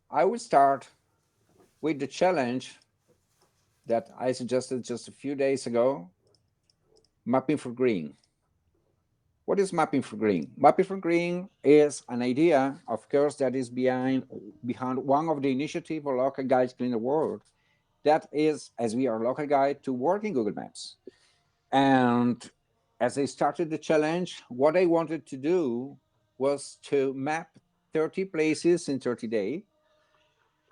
I will start with the challenge that I suggested just a few days ago, mapping for green. What is mapping for green? Mapping for green is an idea, of course, that is behind one of the initiative of Local Guides Clean the World. That is, as we are local guide, to work in Google Maps. And as I started the challenge, what I wanted to do was to map 30 places in 30 days.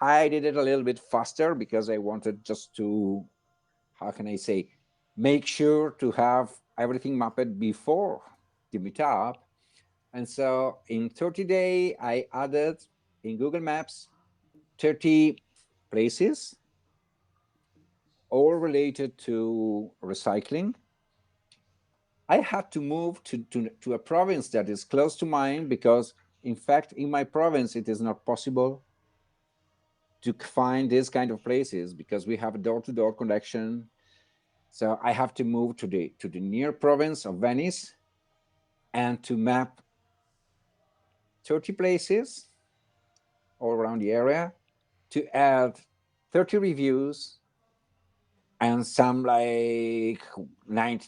I did it a little bit faster because I wanted just to, how can I say, make sure to have everything mapped before the meetup. And so in 30 days, I added in Google Maps 30 places, all related to recycling. I had to move to a province that is close to mine because, in fact, in my province, it is not possible to find this kind of places because we have a door-to-door connection. So I have to move to the near province of Venice and to map 30 places all around the area, to add 30 reviews and some like 90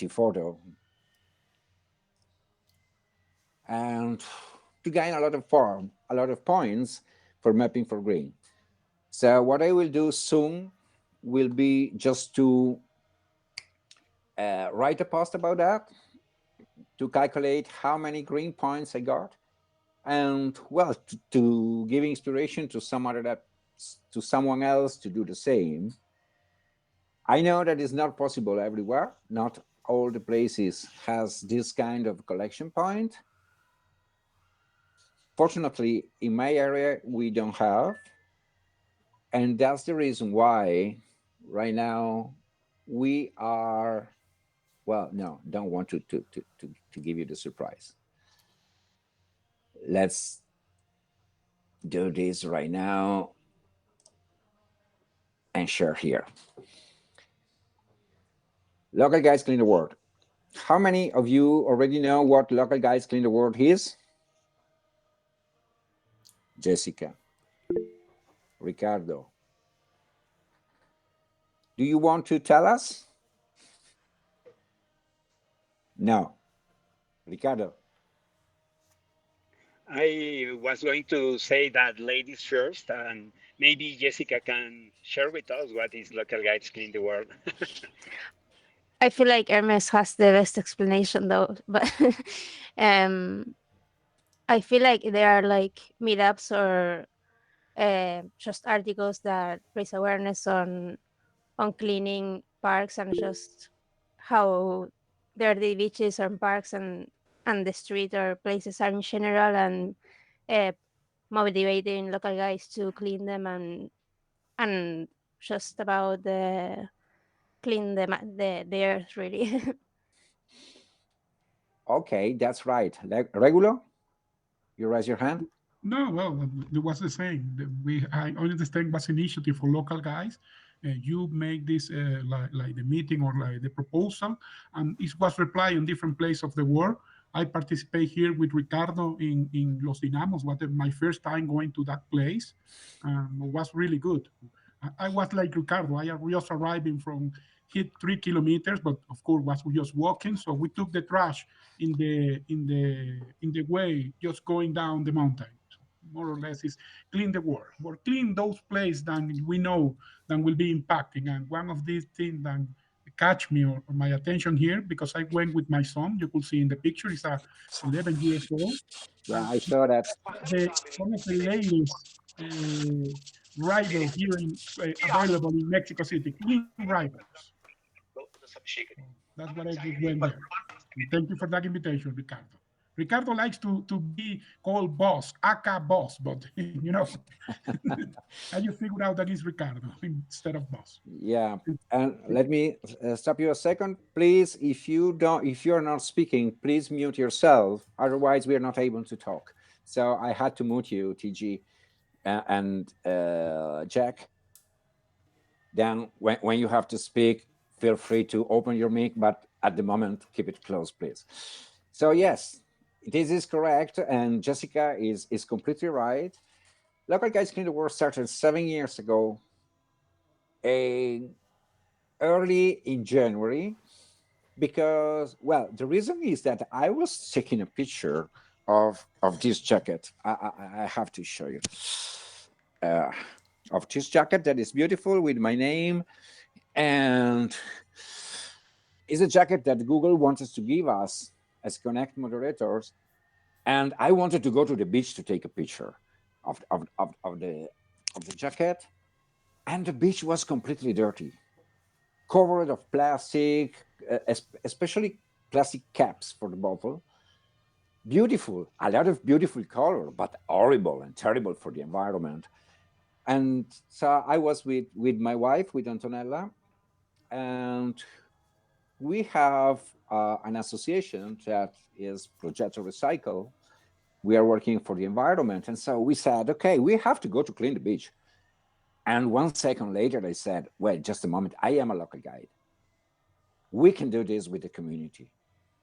photo, and to gain a lot of points for mapping for green. So what I will do soon will be just to write a post about that, to calculate how many green points I got, and well, to give inspiration to to someone else to do the same. I know that it's not possible everywhere. Not all the places has this kind of collection point. Fortunately, in my area, we don't have. And that's the reason why right now we are, well, no, don't want to give you the surprise. Let's do this right now and share here. Local Guides Clean the World. How many of you already know what Local Guides Clean the World is? Jessica, Ricardo. Do you want to tell us? No. Ricardo. I was going to say that ladies first, and maybe Jessica can share with us what is local guides clean the world. I feel like Hermes has the best explanation though, but um, I feel like there are like meetups or just articles that raise awareness on cleaning parks and just how dirty beaches or parks and the street or places are in general, and uh, motivating local guys to clean them and just about the clean the earth really. Okay, that's right. Regulo, you raise your hand. No, well, it was the same. I understand was initiative for local guys. You make this like the meeting or like the proposal, and it was reply in different places of the world. I participate here with Ricardo in Los Dinamos. What my first time going to that place, was really good. I was like Ricardo. I just arriving from hit 3 kilometers, but of course was just walking. So we took the trash in the way, just going down the mountain. More or less is clean the world or clean those places that we know that will be impacting. And one of these things that catch me or my attention here, because I went with my son, you could see in the picture, is a 11 years old, Yeah, and I saw that. the one of the latest rival here available in Mexico City, clean rivals. So that's what I just went there. And thank you for that invitation, Ricardo. Ricardo likes to be called boss, aka boss, but I just figured out that is Ricardo instead of boss. Yeah, and let me stop you a second, please. If you are not speaking, please mute yourself. Otherwise, we are not able to talk. So I had to mute you, TG and Jack. Then, when you have to speak, feel free to open your mic, but at the moment, keep it closed, please. So yes, this is correct, and Jessica is completely right. Local Guides Clean the World started 7 years ago, a, early in January, because, well, the reason is that I was taking a picture of this jacket. I have to show you. Uh, of this jacket that is beautiful with my name, and is a jacket that Google wanted to give us as Connect moderators. And I wanted to go to the beach to take a picture of the jacket, and the beach was completely dirty, covered of plastic, especially plastic caps for the bottle. Beautiful, a lot of beautiful color, but horrible and terrible for the environment. And so I was with my wife, with Antonella, and we have an association that is Project Recycle. We are working for the environment, and so we said, okay, we have to go to clean the beach. And 1 second later, I said, well, just a moment, I am a local guide. We can do this with the community.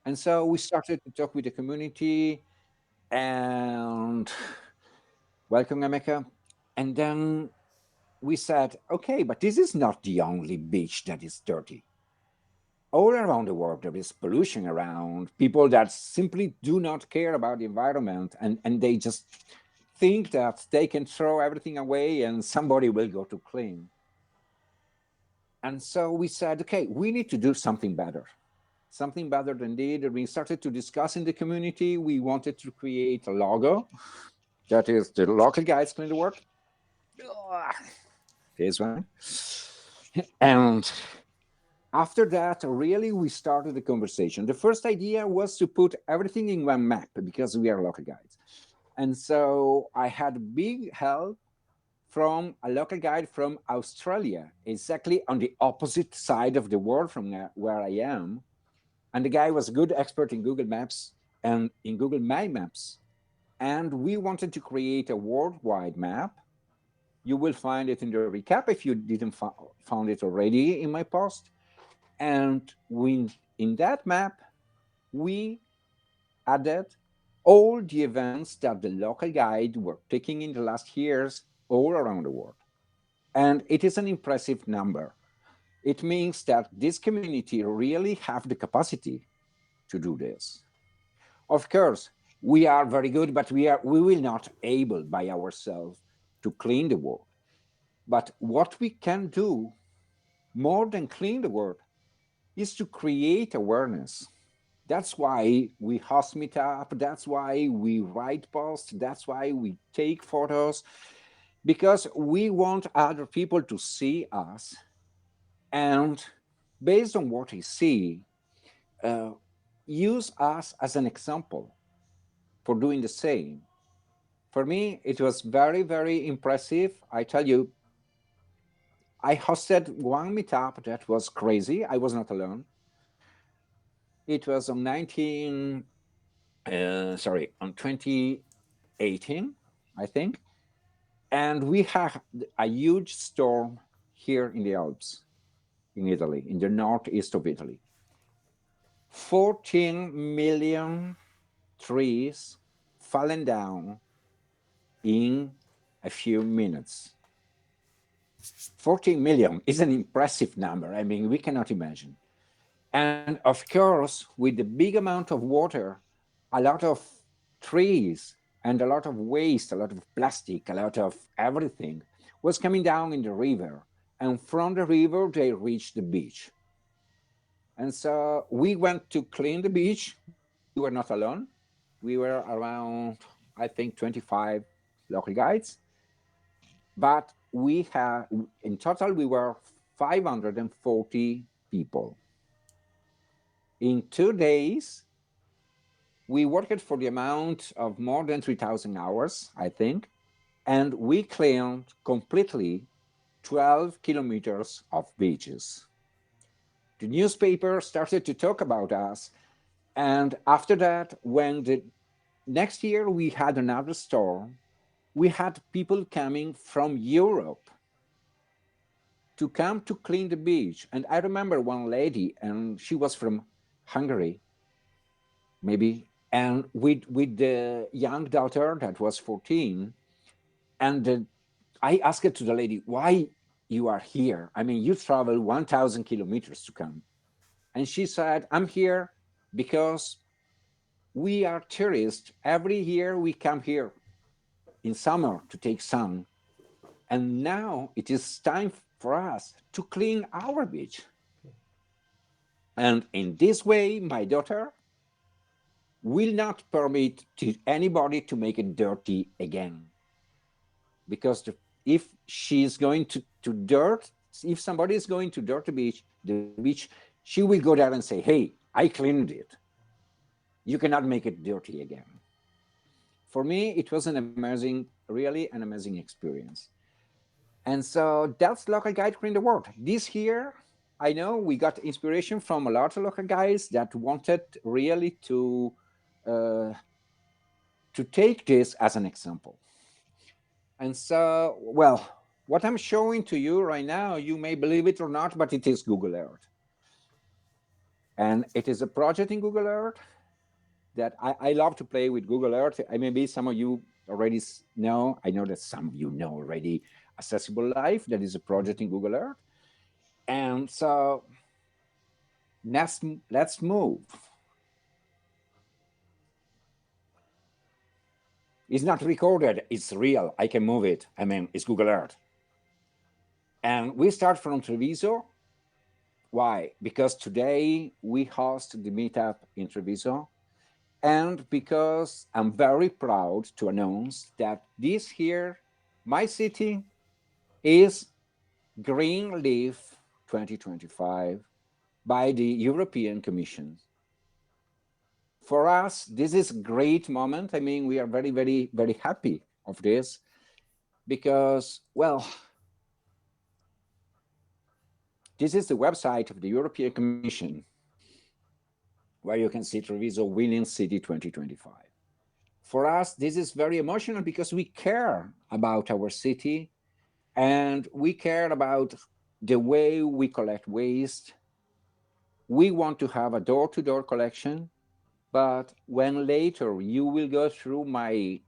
And so we started to talk with the community, and welcome, Emeka. And then we said, okay, but this is not the only beach that is dirty. All around the world, there is pollution around, people that simply do not care about the environment, and they just think that they can throw everything away and somebody will go to clean. And so we said, okay, we need to do something better. Something better than did. We started to discuss in the community. We wanted to create a logo. That is the Local Guides Clean the World. This one. And after that, really, we started the conversation. The first idea was to put everything in one map because we are local guides. And so I had big help from a local guide from Australia, exactly on the opposite side of the world from where I am. And the guy was a good expert in Google Maps and in Google My Maps. And we wanted to create a worldwide map. You will find it in the recap if you didn't found it already in my post. And in that map, we added all the events that the local guide were taking in the last years all around the world. And it is an impressive number. It means that this community really have the capacity to do this. Of course, we are very good, but we will not able by ourselves to clean the world. But what we can do more than clean the world is to create awareness. That's why we host meetup. That's why we write posts. That's why we take photos, because we want other people to see us, and based on what they see, use us as an example for doing the same. For me, it was very, very impressive. I tell you, I hosted one meetup that was crazy. I was not alone. It was on 2018, I think. And we had a huge storm here in the Alps, in Italy, in the northeast of Italy. 14 million trees fallen down in a few minutes. 14 million is an impressive number. I mean, we cannot imagine. And of course, with the big amount of water, a lot of trees and a lot of waste, a lot of plastic, a lot of everything was coming down in the river. And from the river, they reached the beach. And so we went to clean the beach. We were not alone. We were around, I think, 25 local guides. But we had, in total, we were 540 people. In 2 days, we worked for the amount of more than 3,000 hours, I think, and we cleaned completely 12 kilometers of beaches. The newspaper started to talk about us, and after that, when the next year we had another storm, we had people coming from Europe to come to clean the beach. And I remember one lady, and she was from Hungary, maybe and with the young daughter that was 14, and I asked to the lady, why you are here? I mean, you travel 1,000 kilometers to come. And she said, I'm here because we are tourists. Every year we come here in summer to take sun. And now it is time for us to clean our beach. And in this way, my daughter will not permit to anybody to make it dirty again. Because if she's going to dirt, if somebody is going to dirt the beach, she will go there and say, hey, I cleaned it. You cannot make it dirty again. For me, it was an amazing, really an amazing experience. And so that's local guide clean the world. This year, I know we got inspiration from a lot of local guys that wanted really uh, to take this as an example. And so, well, what I'm showing to you right now, you may believe it or not, but it is Google Earth. And it is a project in Google Earth that I love to play with Google Earth. Maybe some of you already know. I know that some of you know already Accessible Life. That is a project in Google Earth. And so let's move. It's not recorded. It's real. I can move it. I mean, it's Google Earth. And we start from Treviso. Why? Because today we host the meetup in Treviso. And because I'm very proud to announce that this year, my city is Green Leaf 2025 by the European Commission. For us, this is a great moment. I mean, we are very, very, very happy of this because, well, this is the website of the European Commission where you can see Treviso winning city 2025. For us, this is very emotional because we care about our city and we care about the way we collect waste. We want to have a door-to-door collection, but when later you will go through my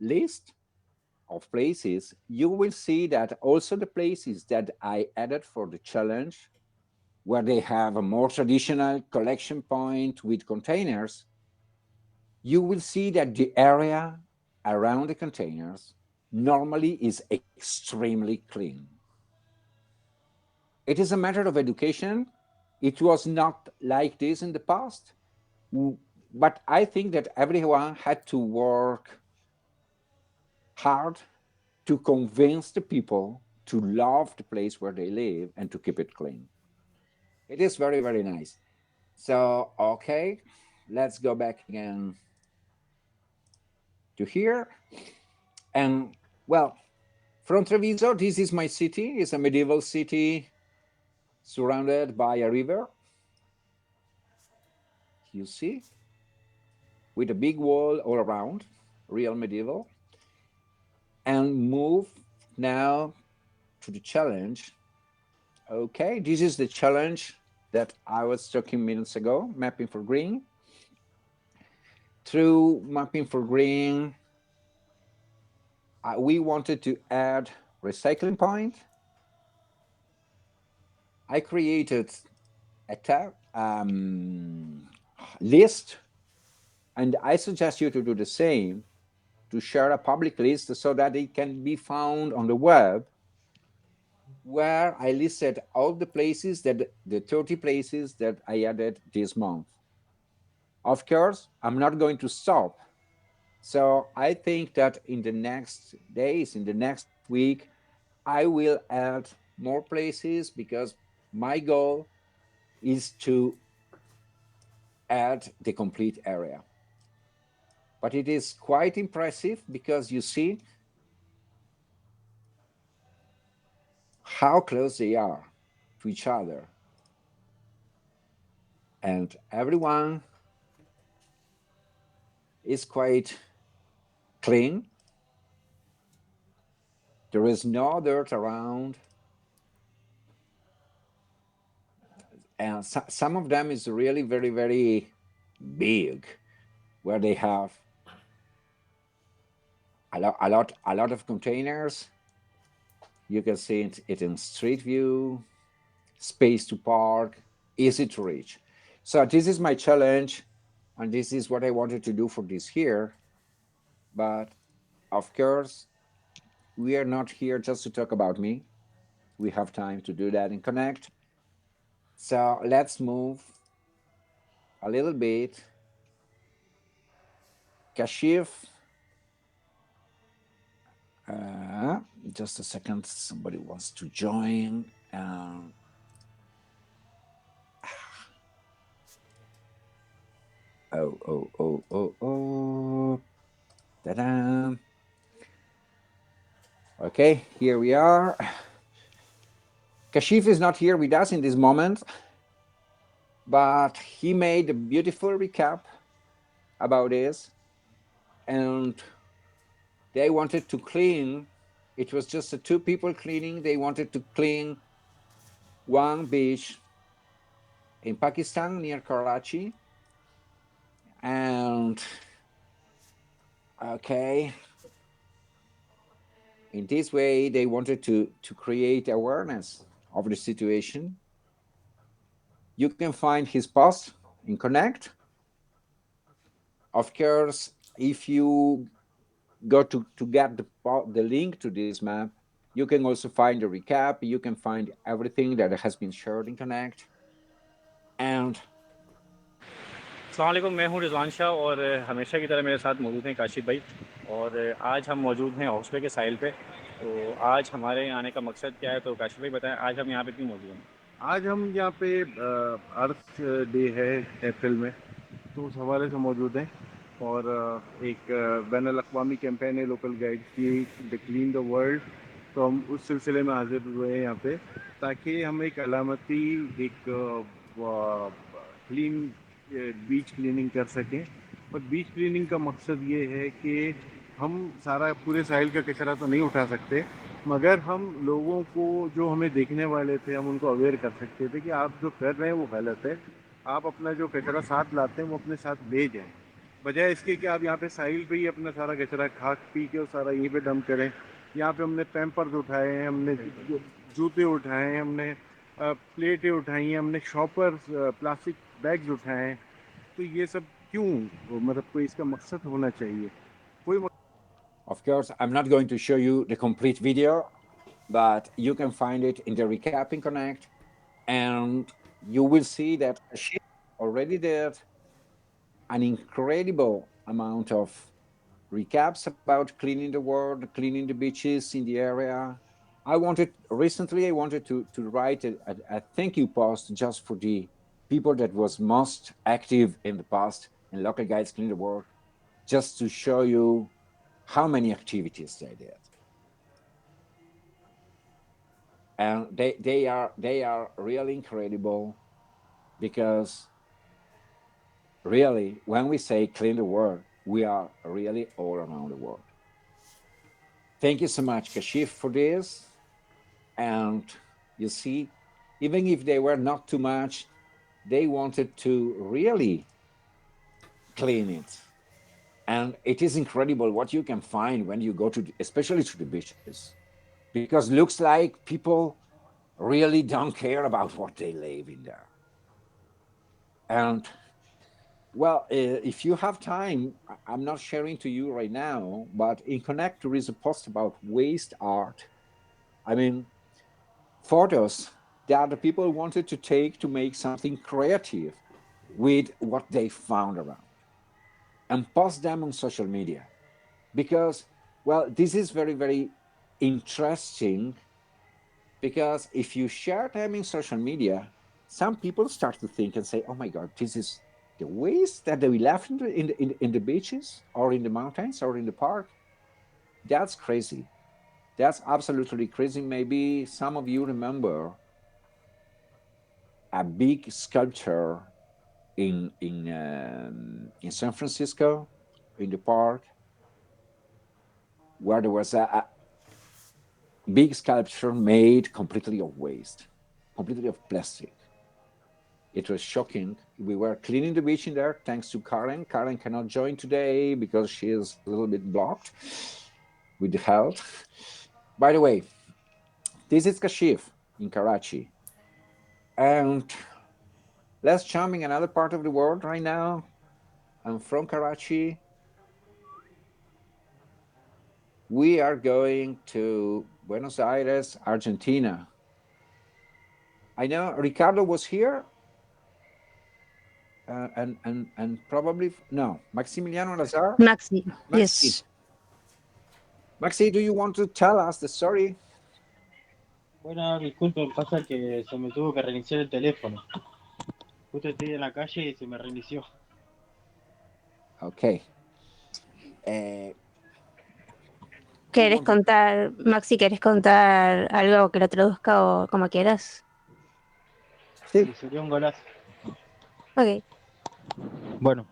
list of places, you will see that also the places that I added for the challenge, where they have a more traditional collection point with containers, you will see that the area around the containers normally is extremely clean. It is a matter of education. It was not like this in the past, but I think that everyone had to work hard to convince the people to love the place where they live and to keep it clean. It is very, very nice. So, okay, let's go back again to here. And well, from Treviso, this is my city. It's a medieval city surrounded by a river. You see, with a big wall all around, real medieval. And move now to the challenge. Okay, this is the challenge that I was talking minutes ago, mapping for green. Through mapping for green, we wanted to add recycling point. I created a tab list, and I suggest you to do the same, to share a public list so that it can be found on the web, where I listed all the places that the 30 places that I added this month. Of course, I'm not going to stop. So I think that in the next days, in the next week, I will add more places because my goal is to add the complete area. But it is quite impressive because you see how close they are to each other. And everyone is quite clean. There is no dirt around. And some of them is really very, very big. where they have a lot of containers. You can see it in Street View, space to park, easy to reach. So this is my challenge, and this is what I wanted to do for this year. But of course, we are not here just to talk about me. We have time to do that and connect. So let's move a little bit. Kashif, just a second. Somebody wants to join. Oh. Ta-da. Okay, here we are. Kashif is not here with us in this moment, but he made a beautiful recap about this, and they wanted to clean. It was just the two people cleaning. They wanted to clean one beach in Pakistan near Karachi. And okay, in this way, they wanted to create awareness of the situation. You can find his post in Connect. Of course, if you go to get the link to this map, you can also find a recap. You can find everything that has been shared in Connect. And अस्सलाम वालेकुम, मैं हूं रिजवान शाह और हमेशा की तरह मेरे साथ मौजूद हैं काशिफ भाई। और आज हम मौजूद हैं हॉस्पिटल के साहिल पे। तो आज हमारे आने का मकसद क्या है, तो काशिफ भाई बताएं आज हम यहाँ पे क्यों मौजूद हैं। आज हम यहाँ पे अर्थ डे है अप्रैल में, तो उस हवाले से मौजूद हैं। और एक बैन अल-अक़वामी कैंपेन है लोकल गाइड्स की, द क्लीन द वर्ल्ड। तो हम उस सिलसिले में हाजिर हुए हैं यहाँ पे, ताकि हम एक अलामती एक क्लीन बीच क्लीनिंग कर सकें। और बीच क्लीनिंग का मकसद ये है कि हम सारा पूरे साहिल का कचरा तो नहीं उठा सकते, मगर हम लोगों को, जो हमें देखने वाले थे, हम उनको अवेयर कर सकते थे कि आप जो कर रहे हैं वो गलत है। आप अपना जो कचरा साथ लाते हैं वो अपने साथ ले जाएं, बजाय इसके कि आप यहाँ पे साहिल पे ही अपना सारा कचरा खा पी के और सारा यहीं पे डंप करें। यहाँ पे हमने पैम्पर्स उठाए हैं, हमने जूते उठाए हैं, हमने प्लेटें उठाई हैं, हमने शॉपर्स प्लास्टिक बैग्स उठाए हैं। तो ये सब क्यों, मतलब कोई इसका मकसद होना चाहिए कोई। of course, I'm not going to show you the complete video, but you can find it in the recap in Connect, and you will see that she already did an incredible amount of recaps about cleaning the world, cleaning the beaches in the area. I wanted to write a thank you post just for the people that was most active in the past in Local Guides Clean the World, just to show you how many activities they did. And they are really incredible, because really, when we say clean the world, we are really all around the world. Thank you so much, Kashif, for this. And you see, even if they were not too much, they wanted to really clean it. And it is incredible what you can find when you go to, especially to the beaches, because looks like people really don't care about what they live in there. And well, if you have time, I'm not sharing to you right now, but in Connect there is a post about waste art. I mean, photos that the people wanted to take to make something creative with what they found around, and post them on social media. Because, well, this is very, very interesting, because if you share them in social media, some people start to think and say, oh my God, this is the waste that we left in the beaches or in the mountains or in the park. That's crazy. That's absolutely crazy. Maybe some of you remember a big sculpture in San Francisco, in the park, where there was a big sculpture made completely of waste, completely of plastic. It was shocking. We were cleaning the beach in there thanks to Karen. Karen cannot join today because she is a little bit blocked with the health. By the way, this is Kashif in Karachi. And let's jump in another part of the world right now. I'm from Karachi. We are going to Buenos Aires, Argentina. I know Ricardo was here, and probably no, Maximiliano Lazar. Maxi, Maxi, yes. Maxi, do you want to tell us the story? Bueno, disculpen, pasa que se me tuvo que reiniciar el teléfono. Justo estoy en la calle y se me reinició. Okay. Uh, who ¿Quieres wants to- contar, Maxi, quieres contar algo que lo traduzca o como quieras? Sí. Y sería un golazo. Ok. Bueno,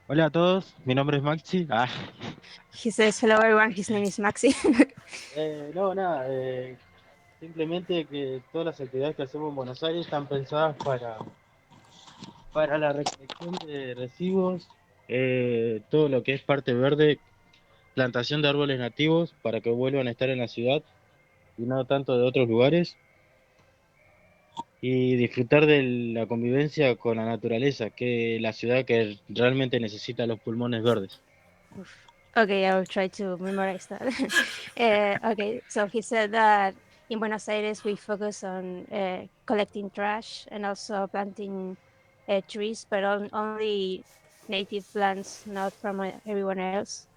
hola a todos, mi nombre es Maxi. He says, hello everyone, his name is Maxi. No, nada, simplemente que todas las actividades que hacemos en Buenos Aires están pensadas para la recolección de residuos, todo lo que es parte verde, plantación de árboles nativos para que vuelvan a estar en la ciudad y no tanto de otros lugares, y disfrutar de la convivencia con la naturaleza, que la ciudad que realmente necesita los pulmones verdes. Okay, I will try to memorize that. Okay, so he said that in Buenos Aires we focus on collecting trash and also planting trees, but only native plants, not from everyone else.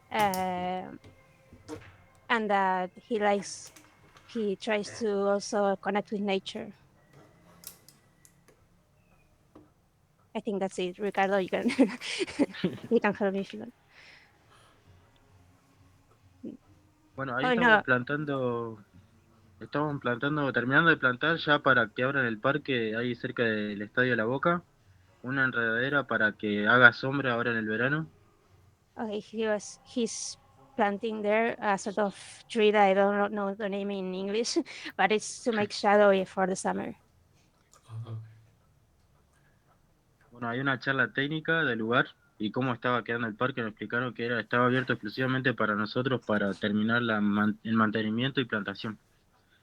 Uh, and that he tries to also connect with nature. I think that's it. Ricardo, you can you can help me if you want. Bueno, ahí Oh no, estamos plantando, terminando de plantar ya para que abran el parque ahí cerca del Estadio La Boca, una enredadera para que haga sombra ahora en el verano. okay, he's planting there a sort of tree that I don't know the name in English, but it's to make shadowy for the summer. Bueno, hay una charla técnica del lugar y cómo estaba quedando el parque, nos explicaron que estaba abierto exclusivamente para nosotros para terminar el mantenimiento y plantación.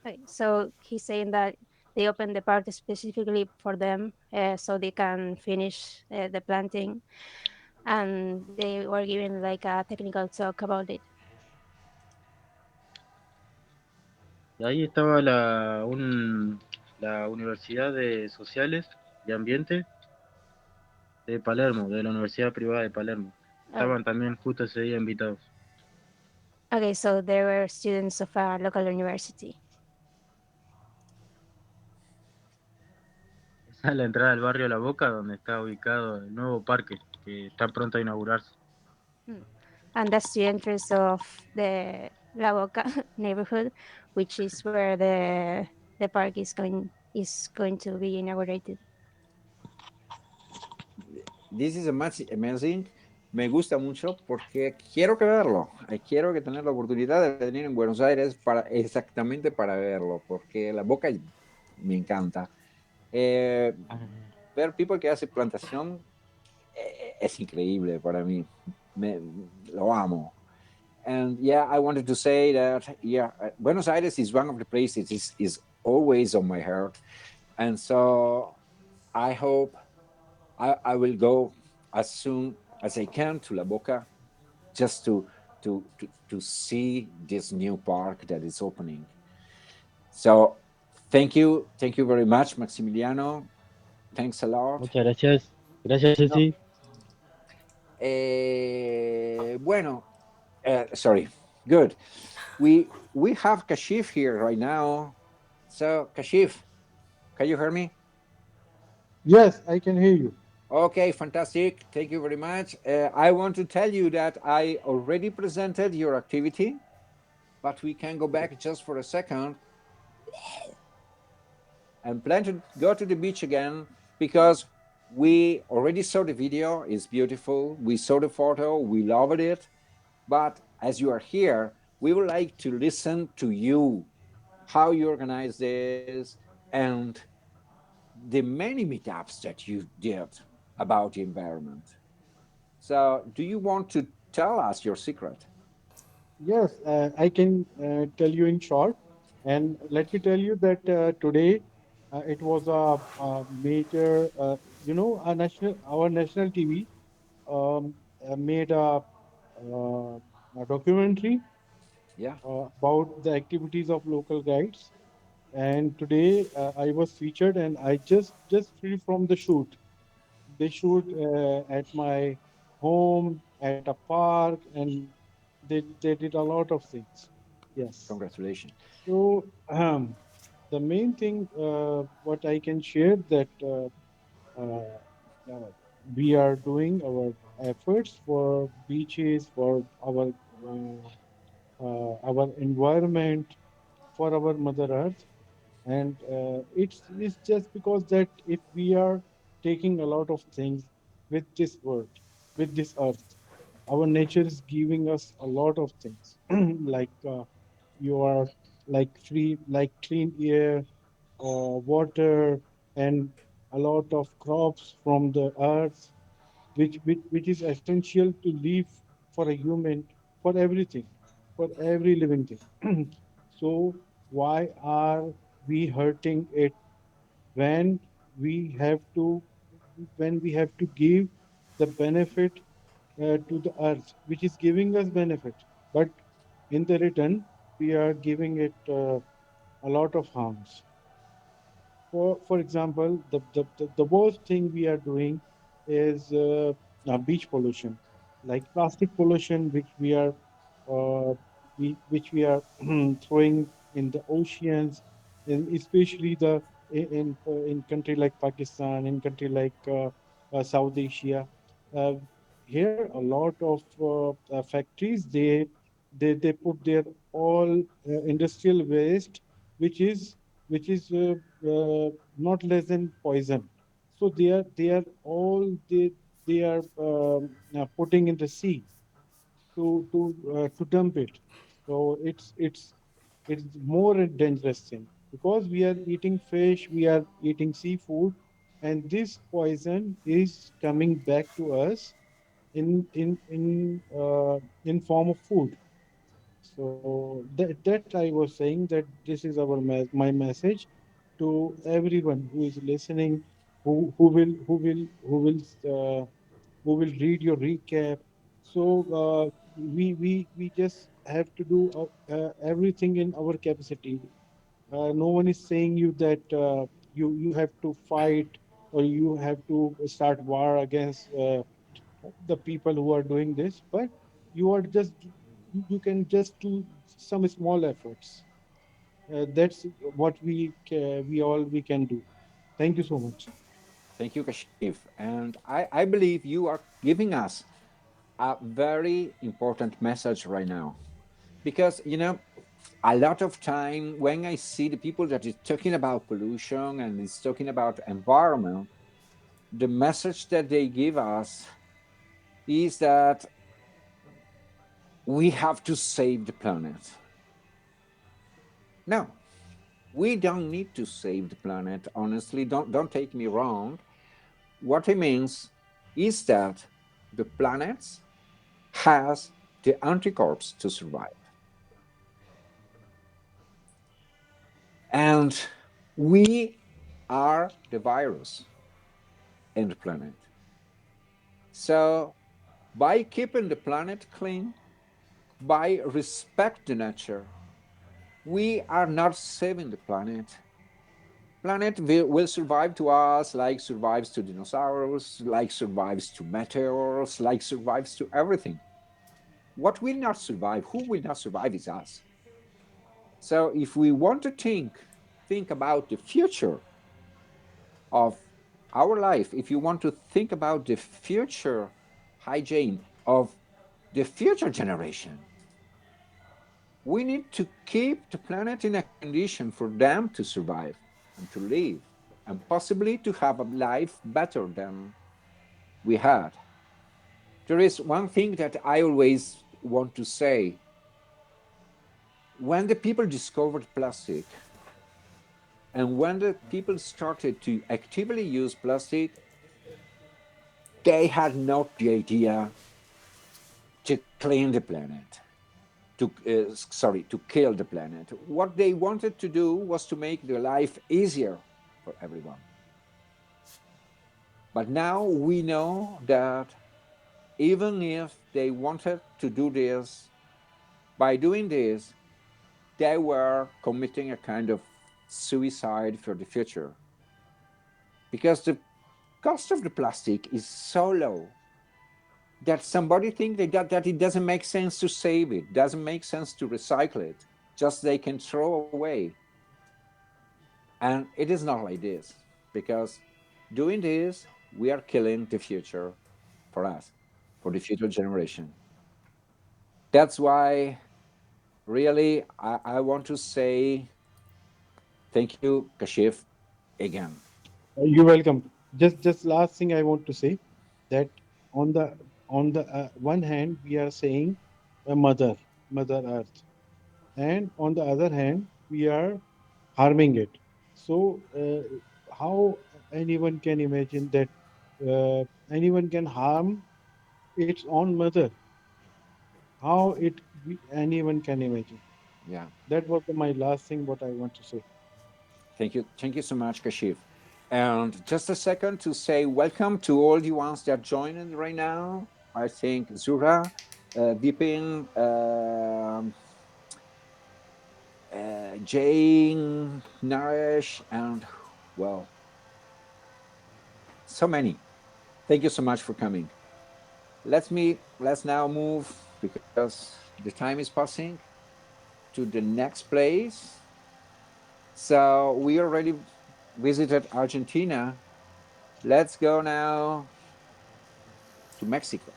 Okay, so he's saying that they opened the park specifically for them, so they can finish the planting, and they were given like a technical talk about it. Y ahí estaba la Universidad de Sociales de Ambiente de Palermo, de la Universidad Privada de Palermo. Oh, Estaban también justo ese día invitados. okay, so they were students of a local university. Esa es la entrada del barrio La Boca, donde está ubicado el nuevo parque, que está pronto a inaugurarse. Hmm. And that's the entrance of the La Boca neighborhood, which is where the park is going to be inaugurated. This is amazing. Me gusta mucho porque quiero que verlo. Quiero que tener la oportunidad de venir en Buenos Aires para exactamente para verlo, porque la boca me encanta. Ver people que hace plantación es increíble para mí. Lo amo. And yeah, I wanted to say that Buenos Aires is one of the places is always on my heart, and so I hope I will go as soon as I can to La Boca, just to see this new park that is opening. So thank you very much, Maximiliano. Thanks a lot. Muchas gracias. Gracias, No. Ceci. Bueno, sorry. Good. We have Kashif here right now. So Kashif, can you hear me? Yes, I can hear you. Okay, fantastic. Thank you very much. I want to tell you that I already presented your activity, but we can go back just for a second and plan to go to the beach again because we already saw the video. It's beautiful. We saw the photo. We loved it. But as you are here, we would like to listen to you, how you organize this, and the many meetups that you did about the environment. So, do you want to tell us your secret? Yes, I can tell you in short. And let me tell you that today it was a major, our national TV made a documentary Yeah, about the activities of local guides. And today I was featured, and I just free from the shoot. They shoot at my home, at a park, and they did a lot of things. Yes. congratulations. So the main thing what I can share that uh, we are doing our efforts for beaches, for our environment, for our Mother Earth, and it's just because that if we are taking a lot of things with this world, with this earth, our nature is giving us a lot of things like you are like free, like clean air, water, and a lot of crops from the earth, which is essential to live for a human, for everything, for every living thing. So why are we hurting it when we have to when we have to give the benefit to the earth, which is giving us benefit, but in the return we are giving it a lot of harms. For example, the worst thing we are doing is beach pollution, like plastic pollution, uh, which we are throwing in the oceans, and especially in country like Pakistan, in country like South Asia. Uh, Here, a lot of factories they put their all industrial waste, which is which is not less than poison. So they are putting in the sea to dump it. So it's more a dangerous thing because we are eating fish, we are eating seafood, and this poison is coming back to us in form of food. So that I was saying that this is my message to everyone who is listening, uh, who will read your recap. So we just have to do everything in our capacity. No one is saying you that you have to fight or you have to start war against the people who are doing this, but you are just you can just do some small efforts. That's what we can do. Thank you so much. Thank you, Kashif. And I believe you are giving us a very important message right now. Because, a lot of time when I see the people that is talking about pollution and is talking about environment, the message that they give us is that we have to save the planet. No, we don't need to save the planet. Honestly, don't take me wrong. What it means is that the planet has the anticorps to survive. And we are the virus in the planet. So by keeping the planet clean, by respecting nature, we are not saving the planet. Planet will survive to us like survives to dinosaurs, like survives to meteors, like survives to everything. What will not survive, who will not survive is us. So if we want to think about the future of our life, if you want to think about the future hygiene of the future generation, we need to keep the planet in a condition for them to survive and to live and possibly to have a life better than we had. There is one thing that I always want to say. When the people discovered plastic, And when the people started to actively use plastic, they had not the idea to clean the planet, to kill the planet. What they wanted to do was to make their life easier for everyone. But now we know that even if they wanted to do this, by doing this, they were committing a kind of suicide for the future because the cost of the plastic is so low that somebody think that it doesn't make sense to save it, doesn't make sense to recycle it, just they can throw away. And it is not like this because doing this, we are killing the future for us, for the future generation. That's why really I want to say thank you, Kashif, again. You're welcome. Just last thing I want to say that on the one hand we are saying a mother Earth, and on the other hand we are harming it. So how anyone can imagine that anyone can harm its own mother? How anyone can imagine? Yeah. That was my last thing what I want to say. Thank you. Thank you so much, Kashif. And just a second to say welcome to all the ones that are joining right now. I think Zura, Vipin, Jane, Naresh, and well, so many. Thank you so much for coming. Let's now move because the time is passing to the next place. So we already visited Argentina. Let's go now to Mexico.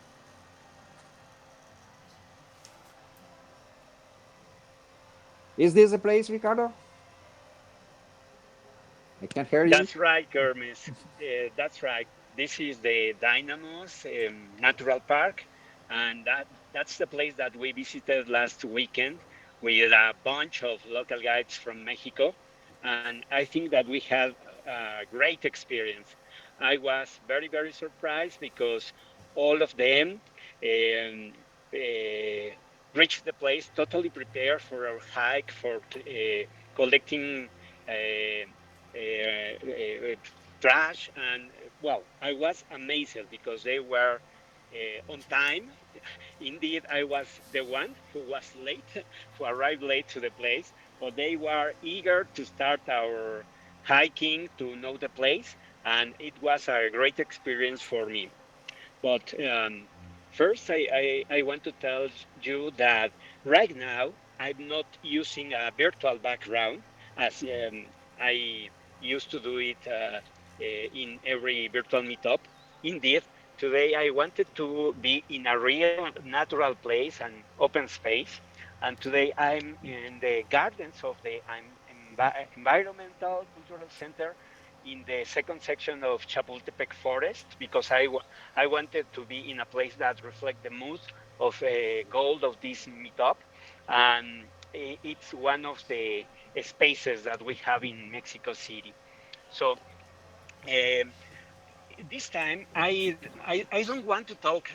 Is this a place, Ricardo? I can't hear you. That's right, Ermes. That's right. This is the Dynamos Natural Park, and that's the place that we visited last weekend with a bunch of local guides from Mexico, and I think that we had a great experience. I was very surprised because all of them um, uh, reached the place totally prepared for our hike, for collecting. Uh, trash and well, I was amazed because they were on time. Indeed, I was the one who was late, who arrived late to the place, but they were eager to start our hiking to know the place, and it was a great experience for me. But first, I want to tell you that right now I'm not using a virtual background as I used to do it in every virtual meetup. Indeed, today I wanted to be in a real natural place and open space. And today I'm in the gardens of the Environmental Cultural Center in the second section of Chapultepec Forest because I wanted to be in a place that reflect the mood of gold of this meetup, and it's one of the spaces that we have in Mexico City. So um, this time I don't want to talk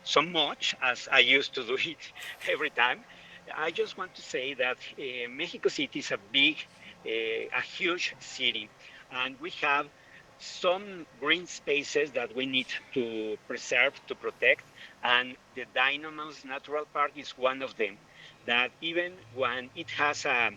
so much as I used to do it every time. I just want to say that Mexico City is a big, a huge city, and we have some green spaces that we need to preserve, to protect, and the Dynamos Natural Park is one of them. That even when it has a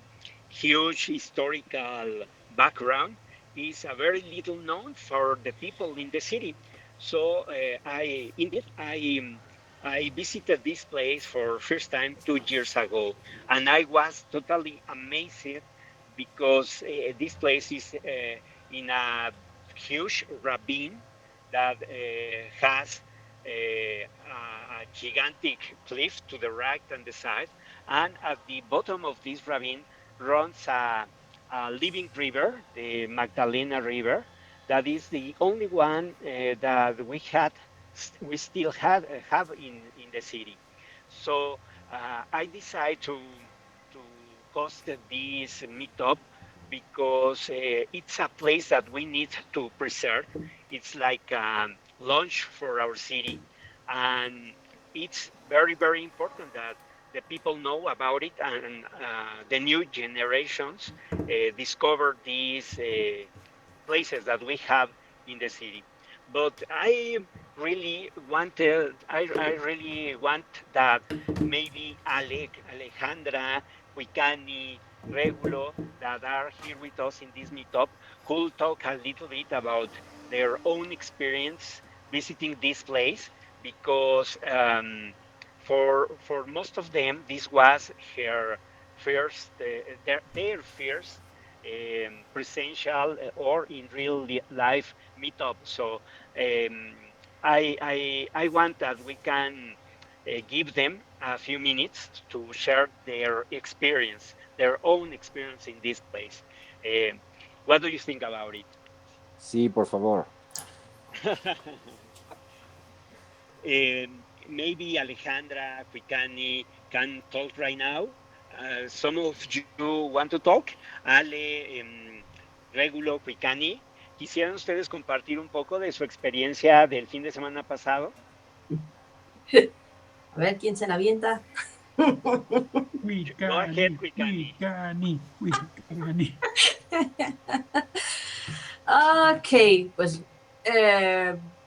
huge historical background, is a very little known for the people in the city. So I indeed I visited this place for first time 2 years ago, and I was totally amazed because this place is in a huge ravine that has a gigantic cliff to the right and the side, and at the bottom of this ravine runs a living river, the Magdalena River, that is the only one that we still have in the city. So I decided to hosted this meetup because it's a place that we need to preserve. It's like launch for our city, and it's very, very important that the people know about it and the new generations discover these places that we have in the city. But I really want that maybe Alejandra, Huicani, Regulo, that are here with us in this meetup, could talk a little bit about their own experience visiting this place, because for most of them, this was her first, their first presential or in real life meetup. So I want that we can give them a few minutes to share their experience, their own experience in this place. Um, what do you think about it? Sí, por favor. Maybe Alejandra Quicani can talk right now. Some of you want to talk. Ale, Regulo, Quicani, ¿quisieran ustedes compartir un poco de su experiencia del fin de semana pasado? A ver quién se la avienta. Go ahead, Huicani, Quicani. Huicani, Huicani. Ok, pues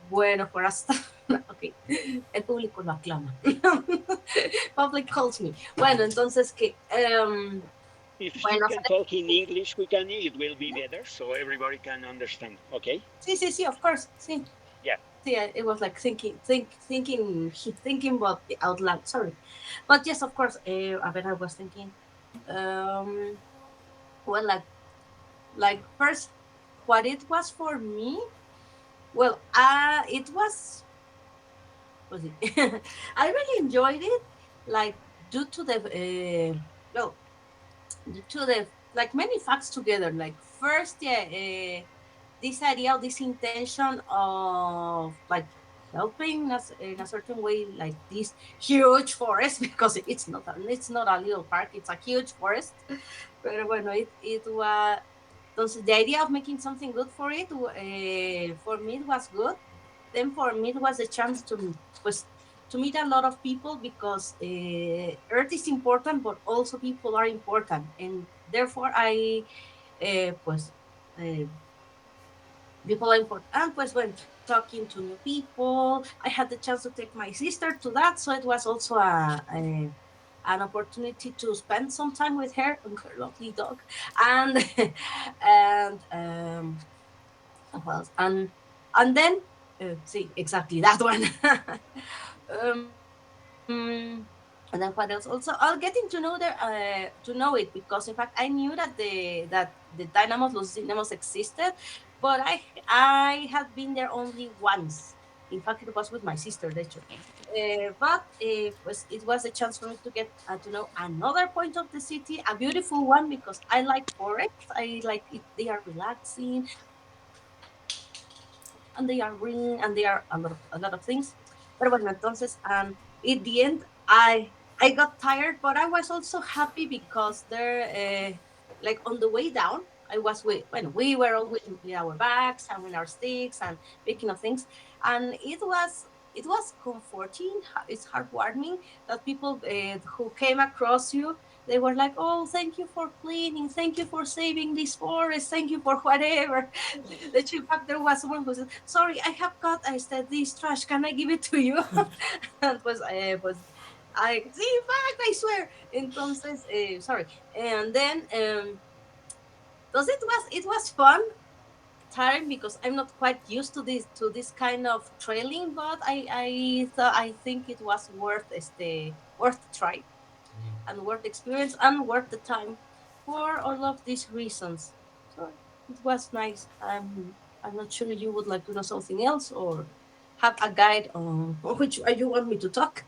bueno, por hasta. Ok, el público lo aclama. Public calls me. Bueno, entonces que. If you Bueno, can talk in English, Quicani, it will be better so everybody can understand. Okay? sí, of course, sí. Yeah. Yeah, it was like thinking about the out loud. Sorry, but yes, of course. I bet I was thinking. Um, well, like first, what it was for me. Well, it was it. I really enjoyed it, like due to the well, due to the like many facts together. Like first, yeah, this idea, this intention of like helping us in a certain way, like this huge forest because it's not a little park, it's a huge forest. But bueno, it was. Entonces, the idea of making something good for it, for me, it was good. Then for me, it was a chance pues, to meet a lot of people because Earth is important, but also people are important, and therefore pues, uh, people are important. And pues when talking to new people, I had the chance to take my sister to that, so it was also an opportunity to spend some time with her and her lovely dog, and and well, and then see exactly that one. And then what else? Also, I'll getting to know to know it because in fact I knew that the dynamos, los dynamos existed, but I had been there only once. In fact, it was with my sister, de hecho. But it was a chance for me to get to know another point of the city, a beautiful one because I like forests. I like it; they are relaxing and they are green and they are a lot of things. But bueno, entonces, in the end, I got tired, but I was also happy because like on the way down, I was we were all with our bags and with our sticks and picking of things, and it was comforting. It's heartwarming that people who came across you, they were like, "Oh, thank you for cleaning, thank you for saving this forest, thank you for whatever." That in fact there was someone who said, "Sorry, I have got I said this trash. Can I give it to you?" And pues I sí, in fact, I swear. Entonces, sorry. And then, thus it was fun time because I'm not quite used to this kind of trailing, but I think it was worth the try and worth the experience and worth the time for all of these reasons. So it was nice. I'm not sure you would like to know something else or have a guide on which you want me to talk.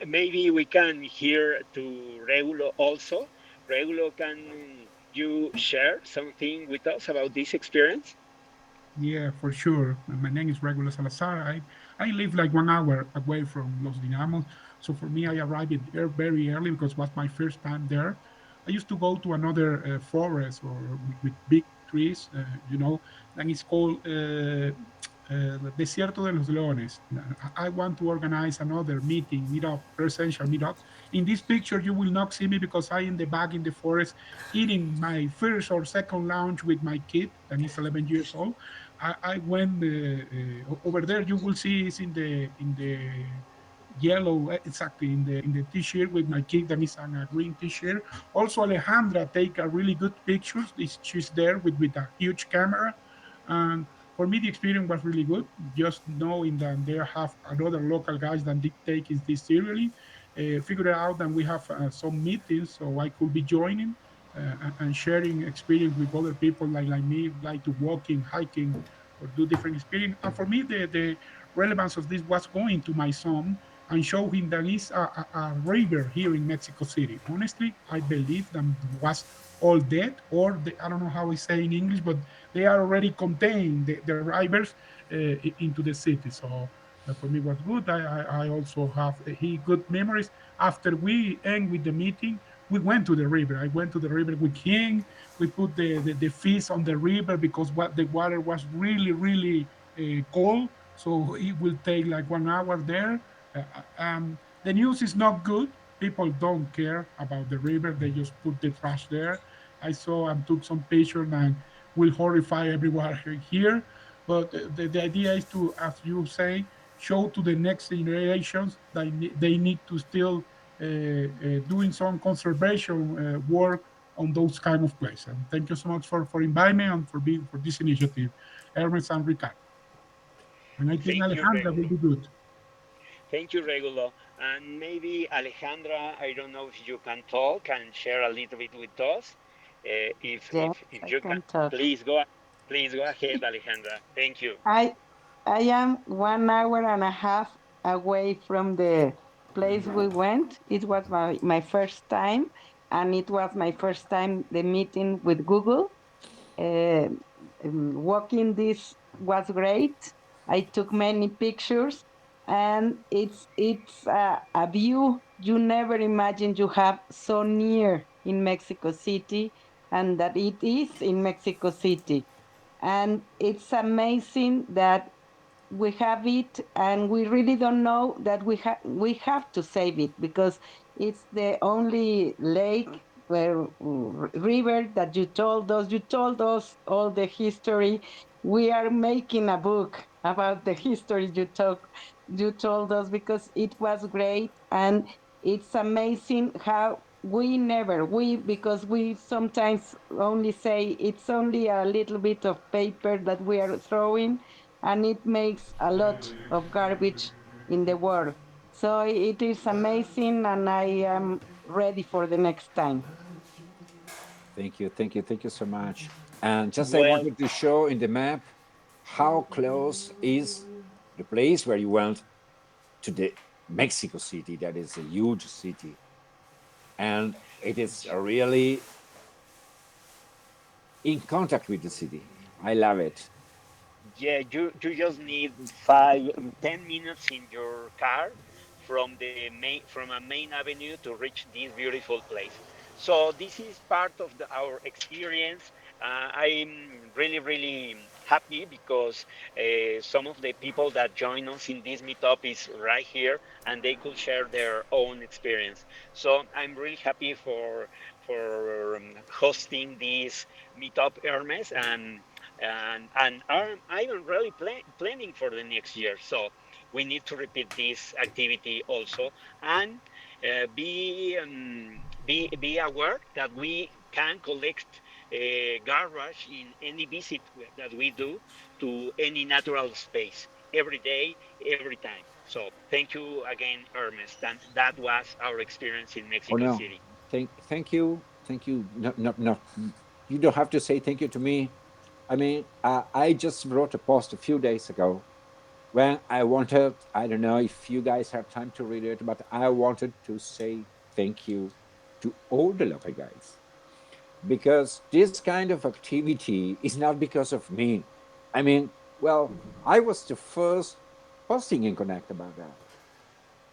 Maybe we can hear to Regulo also. Regulo, can you share something with us about this experience? Yeah, for sure. My name is Regular Salazar. I live like 1 hour away from Los Dinamos, So for me, I arrived there very early because it was my first time there. I used to go to another forest or with big trees, and it's called Desierto de los Leones. I want to organize another meeting, meetup, presential meetups. In this picture, you will not see me because I in the back in the forest eating my first or second lunch with my kid, that is 11 years old. I went over there. You will see is in the yellow, exactly in the t-shirt with my kid that is on a green t-shirt. Also, Alejandra take a really good pictures. She's there with a huge camera, and for me the experience was really good. Just knowing that they have another local guys that they take is this seriously. Figured out that we have some meetings, so I could be joining and sharing experience with other people like me, like to walking, hiking, or do different experience. And for me, the relevance of this was going to my son and show him that is a river here in Mexico City. Honestly, I believe that was all dead, or I don't know how I say in English, but they are already contained the rivers into the city. So for me was good. I also have he good memories. After we end with the meeting, we went to the river. I went to the river with him. We put the fish on the river because what the water was really cold. So it will take like 1 hour there. The news is not good. People don't care about the river. They just put the trash there. I saw and took some pictures and will horrify everyone here. But the idea is to, as you say, show to the next generations that they need to still doing some conservation work on those kind of places. And thank you so much for inviting me and for being for this initiative, Hermes and Ricardo. And I think Thank you, Alejandra will Regulo. be good. Thank you, Regulo. And maybe Alejandra, I don't know if you can talk and share a little bit with us. Yes, If I you can, can talk. please go ahead, Alejandra. Thank you. I I am 1 hour and a half away from the place we went. It was my first time, and it was my first time the meeting with Google. Uh, Walking this was great. I took many pictures, and it's a view you never imagined you have so near in Mexico City, and that it is in Mexico City. And it's amazing that we have it, and we really don't know that we have to save it because it's the only lake where river that you told us all the history. We are making a book about the history you told us because it was great. And it's amazing how we because we sometimes only say it's only a little bit of paper that we are throwing, and it makes a lot of garbage in the world. So it is amazing, and I am ready for the next time. Thank you so much. And just I Well, wanted to show in the map how close is the place where you went to the Mexico City. That is a huge city, and it is really in contact with the city. I love it. yeah, you just need 5 10 minutes in your car from a main avenue to reach this beautiful place. So this is part of our experience. I'm really happy because some of the people that join us in this meetup is right here, and they could share their own experience. So I'm really happy for hosting this meetup, Hermes, I'm really planning for the next year. So we need to repeat this activity also, and be aware that we can collect garbage in any visit that we do to any natural space every day, every time. So thank you again, Ernest. And that was our experience in Oh Mexico no, City. thank you. No, no, no. You don't have to say thank you to me. I mean, I just wrote a post a few days ago when I wanted. I don't know if you guys have time to read it, but I wanted to say thank you to all the local guys because this kind of activity is not because of me. I mean, well, I was the first posting in Connect about that.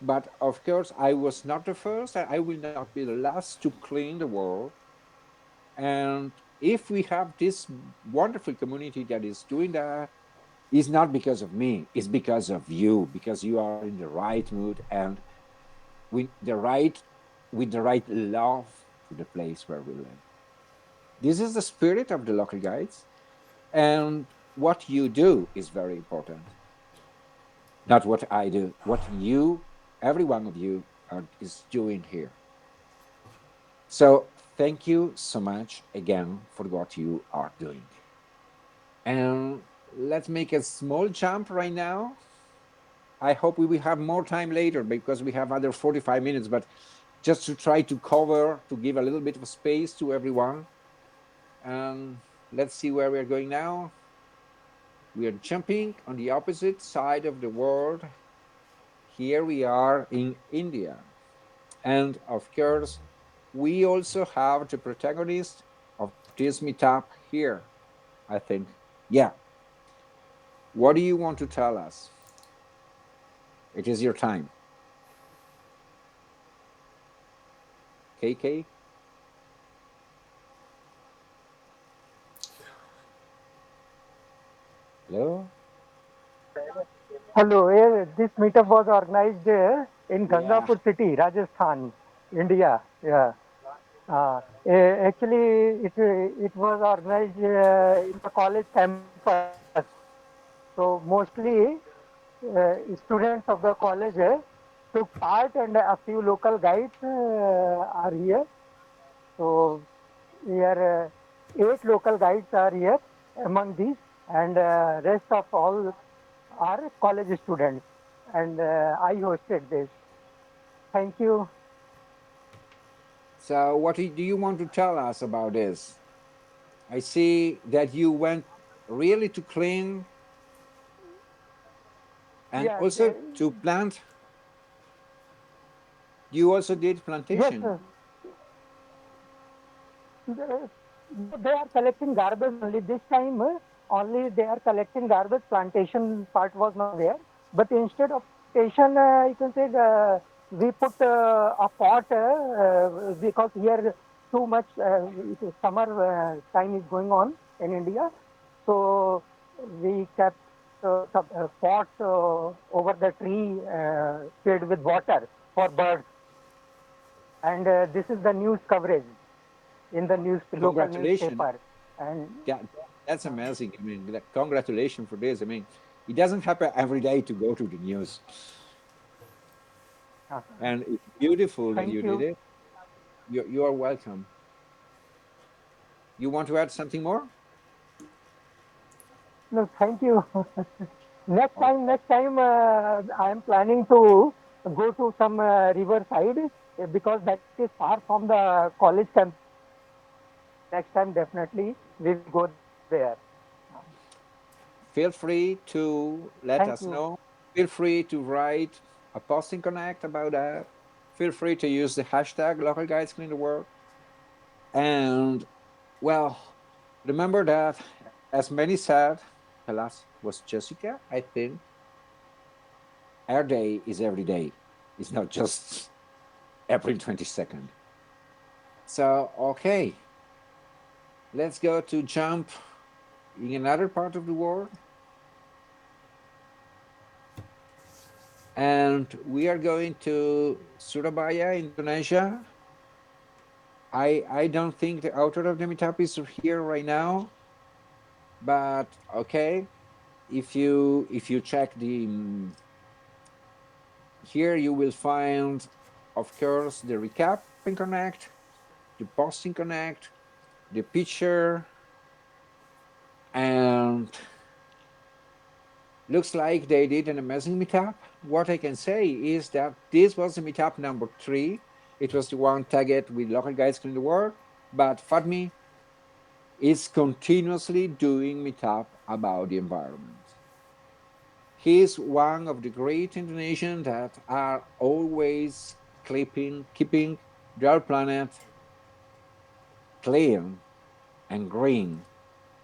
But of course, I was not the first, and I will not be the last to clean the world. And if we have this wonderful community that is doing that, it's not because of me, it's because of you, because you are in the right mood and with the right love to the place where we live. This is the spirit of the local guides, and what you do is very important. Not what I do, what you, every one of you, is doing here. So thank you so much again for what you are doing. And let's make a small jump right now. I hope we will have more time later because we have other 45 minutes, but just to try to cover, to give a little bit of space to everyone. And let's see where we're going now. We are jumping on the opposite side of the world. Here we are in India. And of course, we also have the protagonist of this meetup here, I think. Yeah. What do you want to tell us? It is your time. KK? Hello? Hello, this meetup was organized in Yeah. Gangapur city, Rajasthan, India. Yeah. Actually, it was organized in the college campus. So mostly students of the college took part, and a few local guides are here. So here, eight local guides are here among these, and rest of all are college students. And I hosted this. Thank you. So, what do you want to tell us about this? I see that you went really to clean and Yeah. also to plant. You also did Yes. plantation. No, they are collecting garbage only. This time, only they are collecting garbage. Plantation part was not there. But instead of plantation, you can say we put a pot because here too much summer time is going on in India. So we kept some pots over the tree filled with water for birds. And this is the news coverage in the local Congratulations. newspaper. And Yeah, that's amazing. I mean, congratulations for this. I mean, it doesn't happen every day to go to the news. uh, And it's beautiful that thank you did you. it. You are welcome. You want to add something more? No, thank you. Oh, Next time, I am planning to go to some riverside because that is far from the college campus. Next time, definitely we will go there. feel free to let Thank us you. know. Feel free to write a post in Connect about that. Feel free to use the hashtag local guides clean the world. And well, remember that as many said, the last was Jessica, I think, our day is every day. It's not just April 22nd. So, okay, let's go to jump in another part of the world. And we are going to Surabaya, Indonesia. I don't think the author of the meetup is here right now, but okay. If you check the here, you will find, of course, the recap in Connect, the post in Connect, the picture, and looks like they did an amazing meetup. What I can say is that this was the meetup number 3. It was the one tagged with local guides in the world, but Fatmi is continuously doing meetup about the environment. He is one of the great Indonesians that are always keeping their planet clean and green.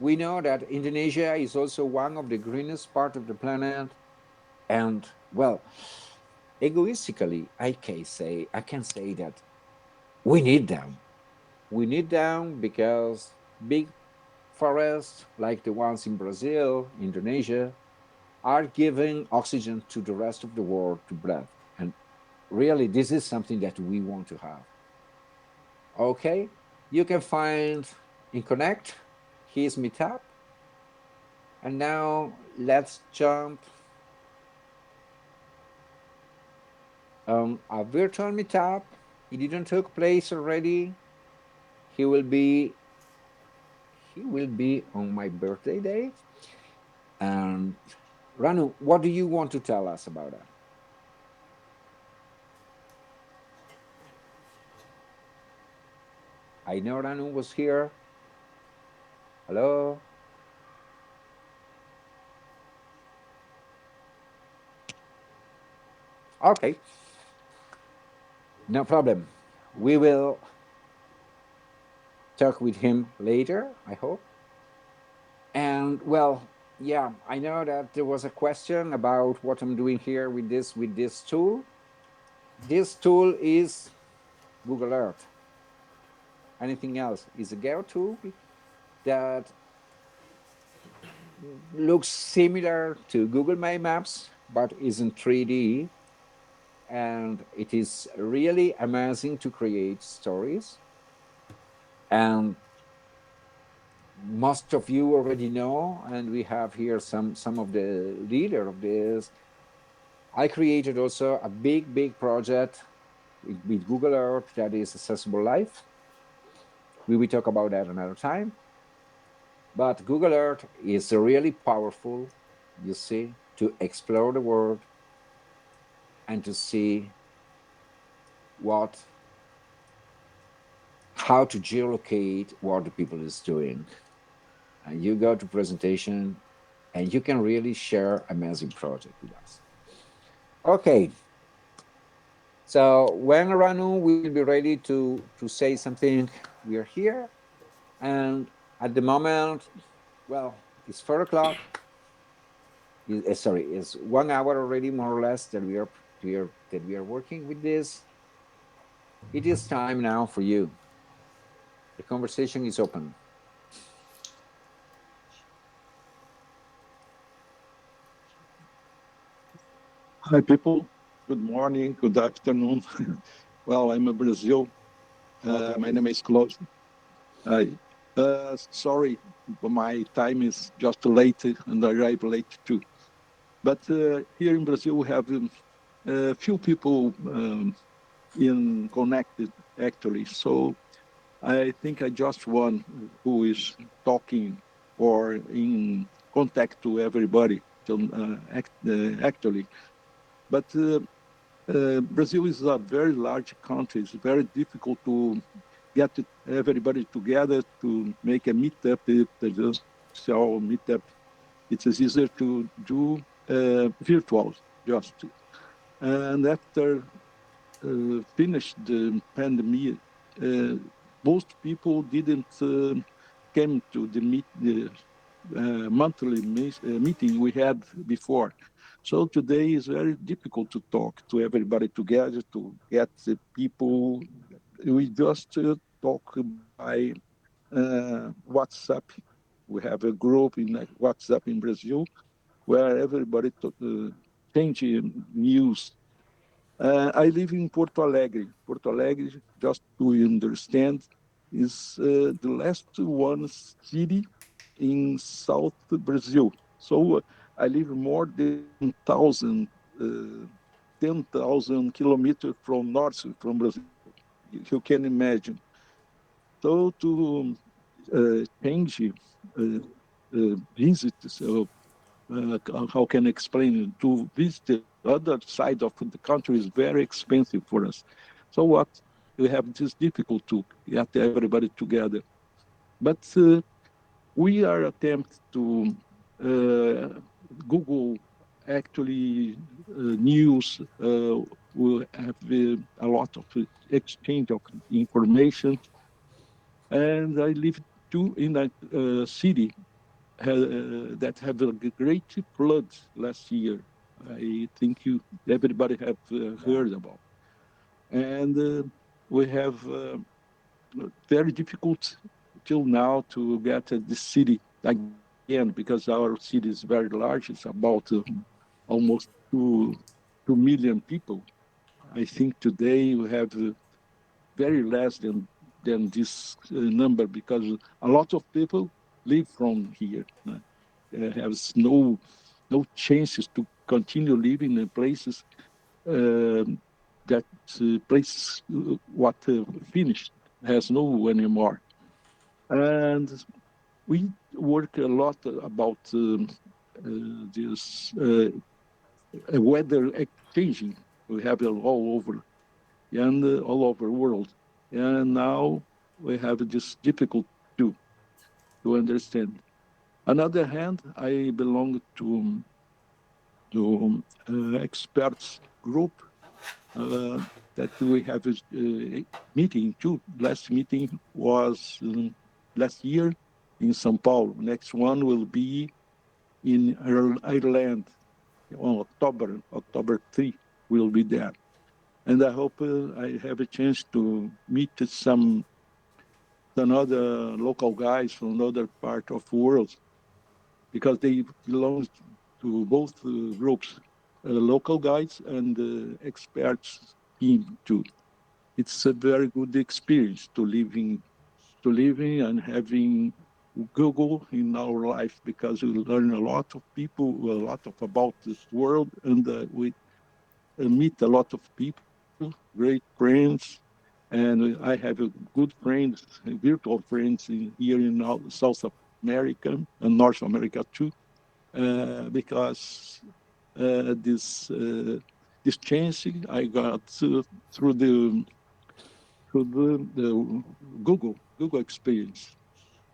We know that Indonesia is also one of the greenest part of the planet, and well, egoistically, I can say that we need them. We need them because big forests like the ones in Brazil, Indonesia, are giving oxygen to the rest of the world to breathe. And really, this is something that we want to have. Okay, you can find in Connect his meetup. And now let's jump on a virtual meetup. It didn't take place already. He will be he will be on my birthday day. And Ranu, what do you want to tell us about that? I know Ranu was here. Hello. Okay, no problem. We will talk with him later, I hope. And well, yeah, I know that there was a question about what I'm doing here with this tool. This tool is Google Earth. Anything else is a Geo tool that looks similar to Google My Maps, but isn't 3D. And it is really amazing to create stories. And most of you already know, and we have here some of the leader of this. I created also a big project with Google Earth that is Accessible Life. We will talk about that another time. But Google Earth is really powerful, you see, to explore the world and to see what how to geolocate what the people is doing. And you go to presentation and you can really share amazing project with us. Okay. So when Ranu will be ready to say something, we are here. And at the moment, well, it's 4 o'clock. Sorry, it's 1 hour already, more or less, that we are working with this. It is time now for you. The conversation is open. Hi, people. Good morning, good afternoon. Well, I'm in Brazil. My name is Close. Hi. Sorry, but my time is just late and I arrived late too. But here in Brazil, we have a few people in connected actually. So I think I just one who is talking or in contact to everybody actually. But Brazil is a very large country. It's very difficult to get everybody together to make a meetup, the social meetup. It is easier to do virtual just. And after finished the pandemic, uh, most people didn't came to the monthly meeting we had before. So today is very difficult to talk to everybody together, to get the people. We just talk by WhatsApp. We have a group in WhatsApp in Brazil where everybody change news. I live in Porto Alegre. Porto Alegre, just to understand, is the last one city in South Brazil. So I live more than 10,000 kilometers from north from Brazil. You can imagine. So to change visit, so how can I explain it? To visit the other side of the country is very expensive for us. So what? We have this difficult to get everybody together. But we are attempt to Google actually news will have a lot of exchange of information. And I live too in a city that had a great flood last year. I think everybody have heard about. And we have very difficult till now to get this city again because our city is very large. It's about almost 2 million people. I think today we have very less than this number because a lot of people live from here. Have no chances to continue living in places um that places what finished has no anymore. And we work a lot about this weather changing. We have it all over and all over the world. And now we have this difficult to to understand. Another hand, I belong to experts group uh, that we have a meeting too. Last meeting was last year in São Paulo. Next one will be in Ireland on October 3, we'll be there. And I hope I have a chance to meet some other local guys from another part of the world because they belong to both groups, local guides and experts team too. It's a very good experience to living and having Google in our life because we learn a lot of people, a lot of about the world, and we meet a lot of people, great friends, and I have good friends, virtual friends here in South America and North America too, because this chance I got through the Google experience.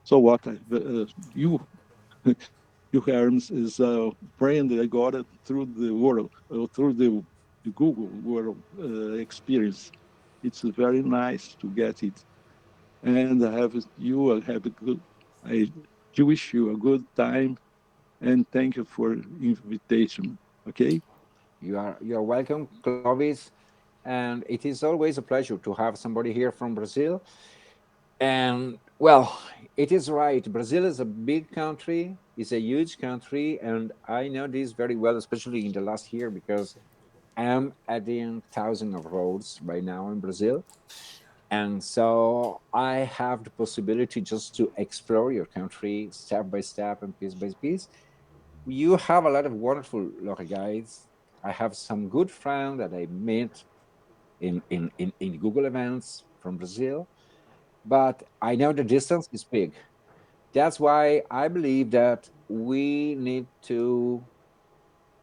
So what you you Ermes is a friend that I got it through the world through the Google world experience. It's very nice to get it, and I have a good. I wish you a good time, and thank you for invitation. Okay. You are welcome, Clovis, and it is always a pleasure to have somebody here from Brazil. And well, it is right. Brazil is a big country, it's a huge country, and I know this very well, especially in the last year, because I'm adding thousands of roads right now in Brazil. And so I have the possibility just to explore your country step by step and piece by piece. You have a lot of wonderful local guides. I have some good friends that I met in Google events from Brazil, but I know the distance is big. That's why I believe that we need to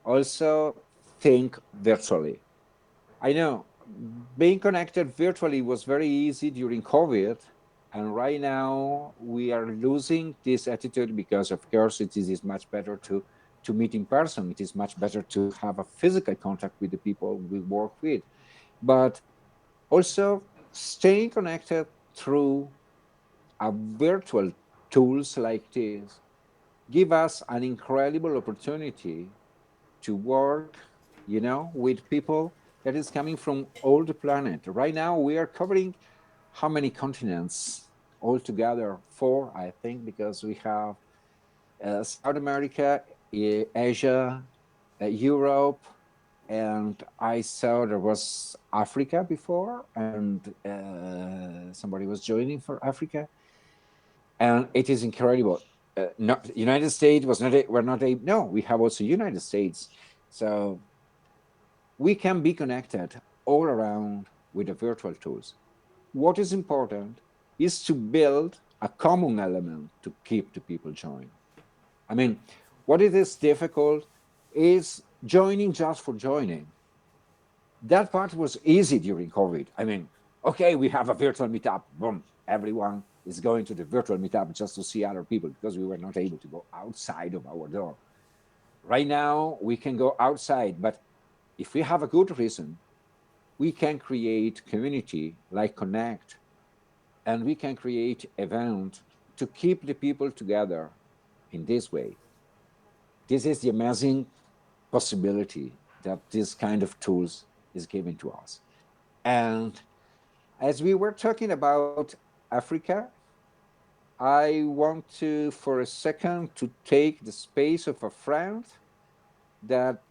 also think virtually. I know being connected virtually was very easy during COVID. And right now we are losing this attitude because, of course, it is much better to meet in person. It is much better to have a physical contact with the people we work with. But also staying connected through a virtual tools like this give us an incredible opportunity to work, with people that is coming from all the planet. Right now, we are covering how many continents altogether? Four, I think, because we have South America, Asia, Europe, and I saw there was Africa before, and somebody was joining for Africa, and it is incredible. Not United States was not. We're not a. No, we have also United States. So we can be connected all around with the virtual tools. What is important is to build a common element to keep the people joined. I mean, what it is difficult is joining just for joining. That part was easy during COVID. I mean, okay, we have a virtual meetup. Boom, everyone is going to the virtual meetup just to see other people because we were not able to go outside of our door. Right now, we can go outside, but if we have a good reason, we can create community like Connect, and we can create event to keep the people together in this way. This is the amazing possibility that this kind of tools is giving to us. And as we were talking about Africa, I want to, for a second, to take the space of a friend that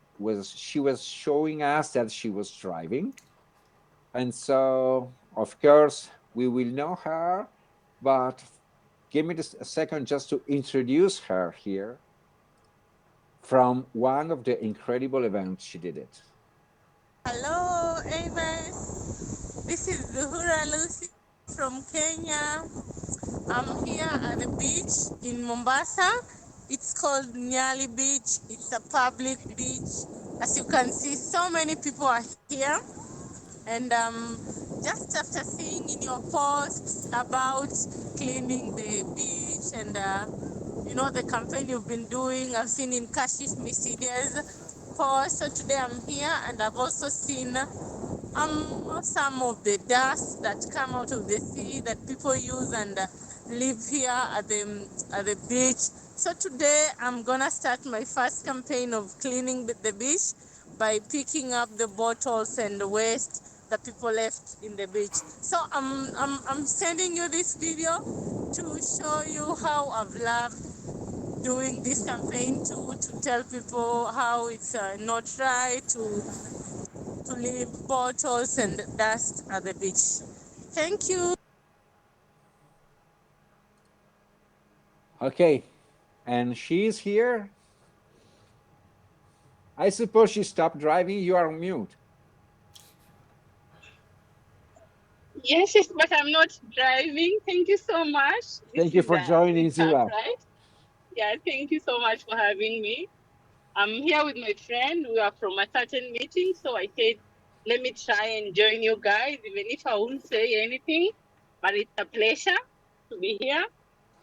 she was showing us that she was driving. And so, of course, we will know her, but give me just a second just to introduce her here from one of the incredible events she did it. Hello, Ermes. This is Zuhura Lucy from Kenya. I'm here at the beach in Mombasa. It's called Nyali Beach. It's a public beach. As you can see, so many people are here. And just after seeing in your posts about cleaning the beach and the campaign you've been doing, I've seen in Kashif Misidia's post. So today I'm here, and I've also seen some of the dust that come out of the sea that people use and live here at the beach. So today I'm gonna start my first campaign of cleaning the beach by picking up the bottles and the waste that people left in the beach. So I'm sending you this video to show you how I've loved doing this campaign to tell people how it's not right to leave bottles and dust at the beach. Thank you. Okay, and she's here. I suppose she stopped driving. You are on mute. Yes, yes, but I'm not driving. Thank you so much. This Thank you is for joining, recap, Zula. right? Yeah, thank you so much for having me. I'm here with my friend. We are from a certain meeting, so I said, let me try and join you guys, even if I won't say anything. But it's a pleasure to be here.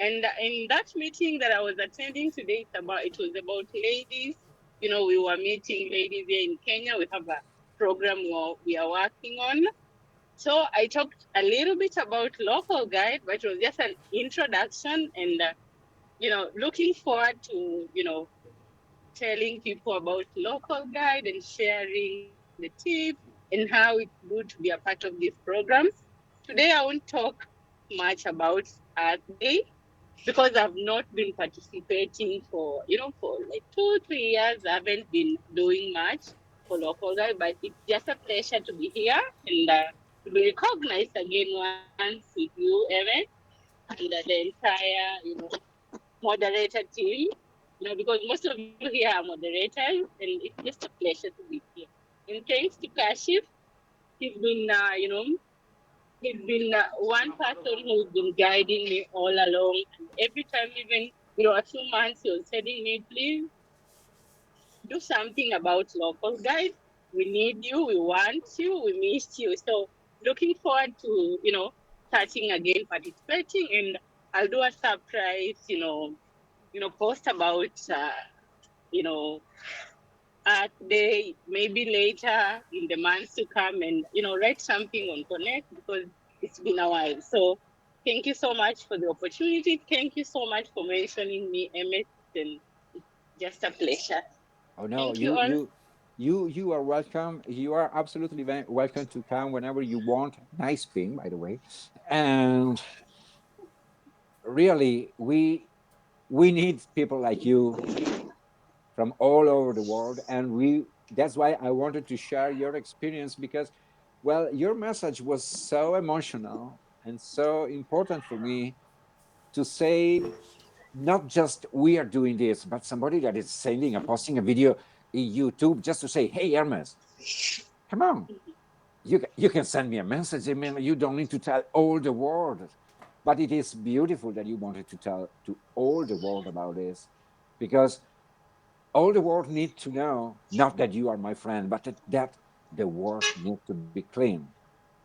And in that meeting that I was attending today, it was about ladies. We were meeting ladies here in Kenya. We have a program we are working on. So I talked a little bit about local guide, but it was just an introduction and, looking forward to, telling people about local guide and sharing the tips and how it's good to be a part of these programs. Today, I won't talk much about Earth Day because I've not been participating for like 2, 3 years. I haven't been doing much for local guide, but it's just a pleasure to be here and to be recognized again once with you, Evan, and the entire, moderator team, because most of you here are moderators, and it's just a pleasure to be here. And thanks to Kashif, he's been, one person who's been guiding me all along. And every time, even, a few months, he was telling me, please do something about local guys. We need you, we want you, we missed you. So looking forward to, starting again participating, and I'll do a surprise, post about, you know, Earth Day, maybe later in the months to come, and, write something on Connect because it's been a while. So thank you so much for the opportunity. Thank you so much for mentioning me, Emmett, and it's just a pleasure. Oh no, Thank you all. you are welcome. You are absolutely welcome to come whenever you want. Nice ping, by the way. And really, we need people like you from all over the world, and we that's why I wanted to share your experience because, well, your message was so emotional and so important for me to say not just we are doing this, but somebody that is sending and posting a video in YouTube just to say, "Hey, Hermes, come on, you can send me a message. I mean, you don't need to tell all the world." But it is beautiful that you wanted to tell to all the world about this, because all the world need to know not that you are my friend, but that the world needs to be clean.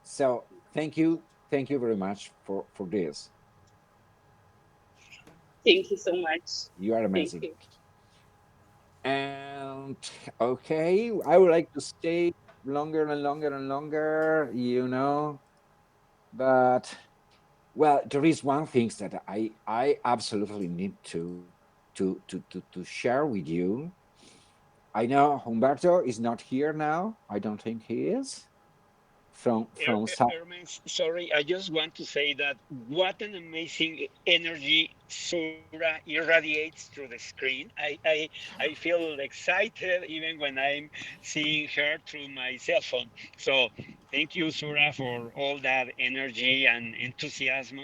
So thank you very much for this. Thank you so much. You are Thank amazing. you. And okay, I would like to stay longer and longer and longer, but well, there is one thing that I absolutely need to share with you. I know Humberto is not here now. I don't think he is from South. Ermes, sorry, I just want to say that what an amazing energy Sura irradiates through the screen. I feel excited even when I'm seeing her through my cell phone. So thank you, Sura, for all that energy and enthusiasm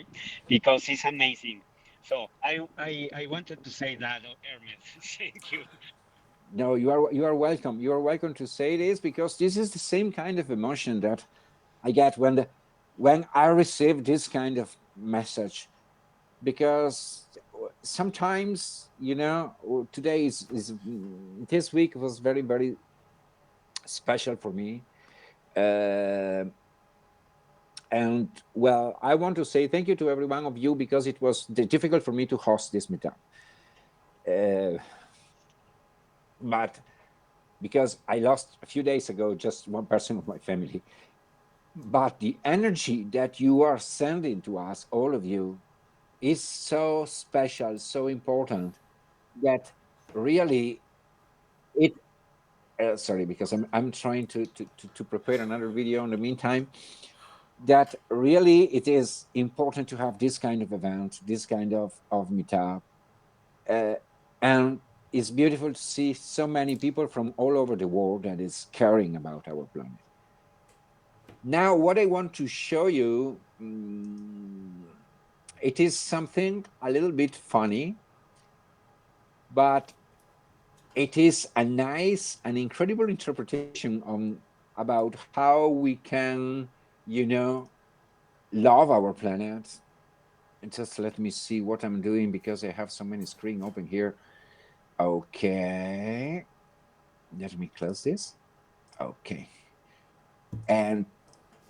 because it's amazing. So I wanted to say that, Hermes. Thank you. No, you are welcome. You are welcome to say this because this is the same kind of emotion that I get when I receive this kind of message. Because sometimes, today this week was very, very special for me. Uh, and well, I want to say thank you to every one of you because it was difficult for me to host this meetup. Uh, but because I lost a few days ago just one person of my family. But the energy that you are sending to us, all of you, is so special, so important that really it. Sorry, because I'm trying to prepare another video in the meantime. That really it is important to have this kind of event, this kind of meetup, uh, and it's beautiful to see so many people from all over the world that is caring about our planet. Now, what I want to show you, it is something a little bit funny, but it is a nice and incredible interpretation on about how we can, love our planet. And just let me see what I'm doing because I have so many screen open here. Okay, let me close this. Okay, and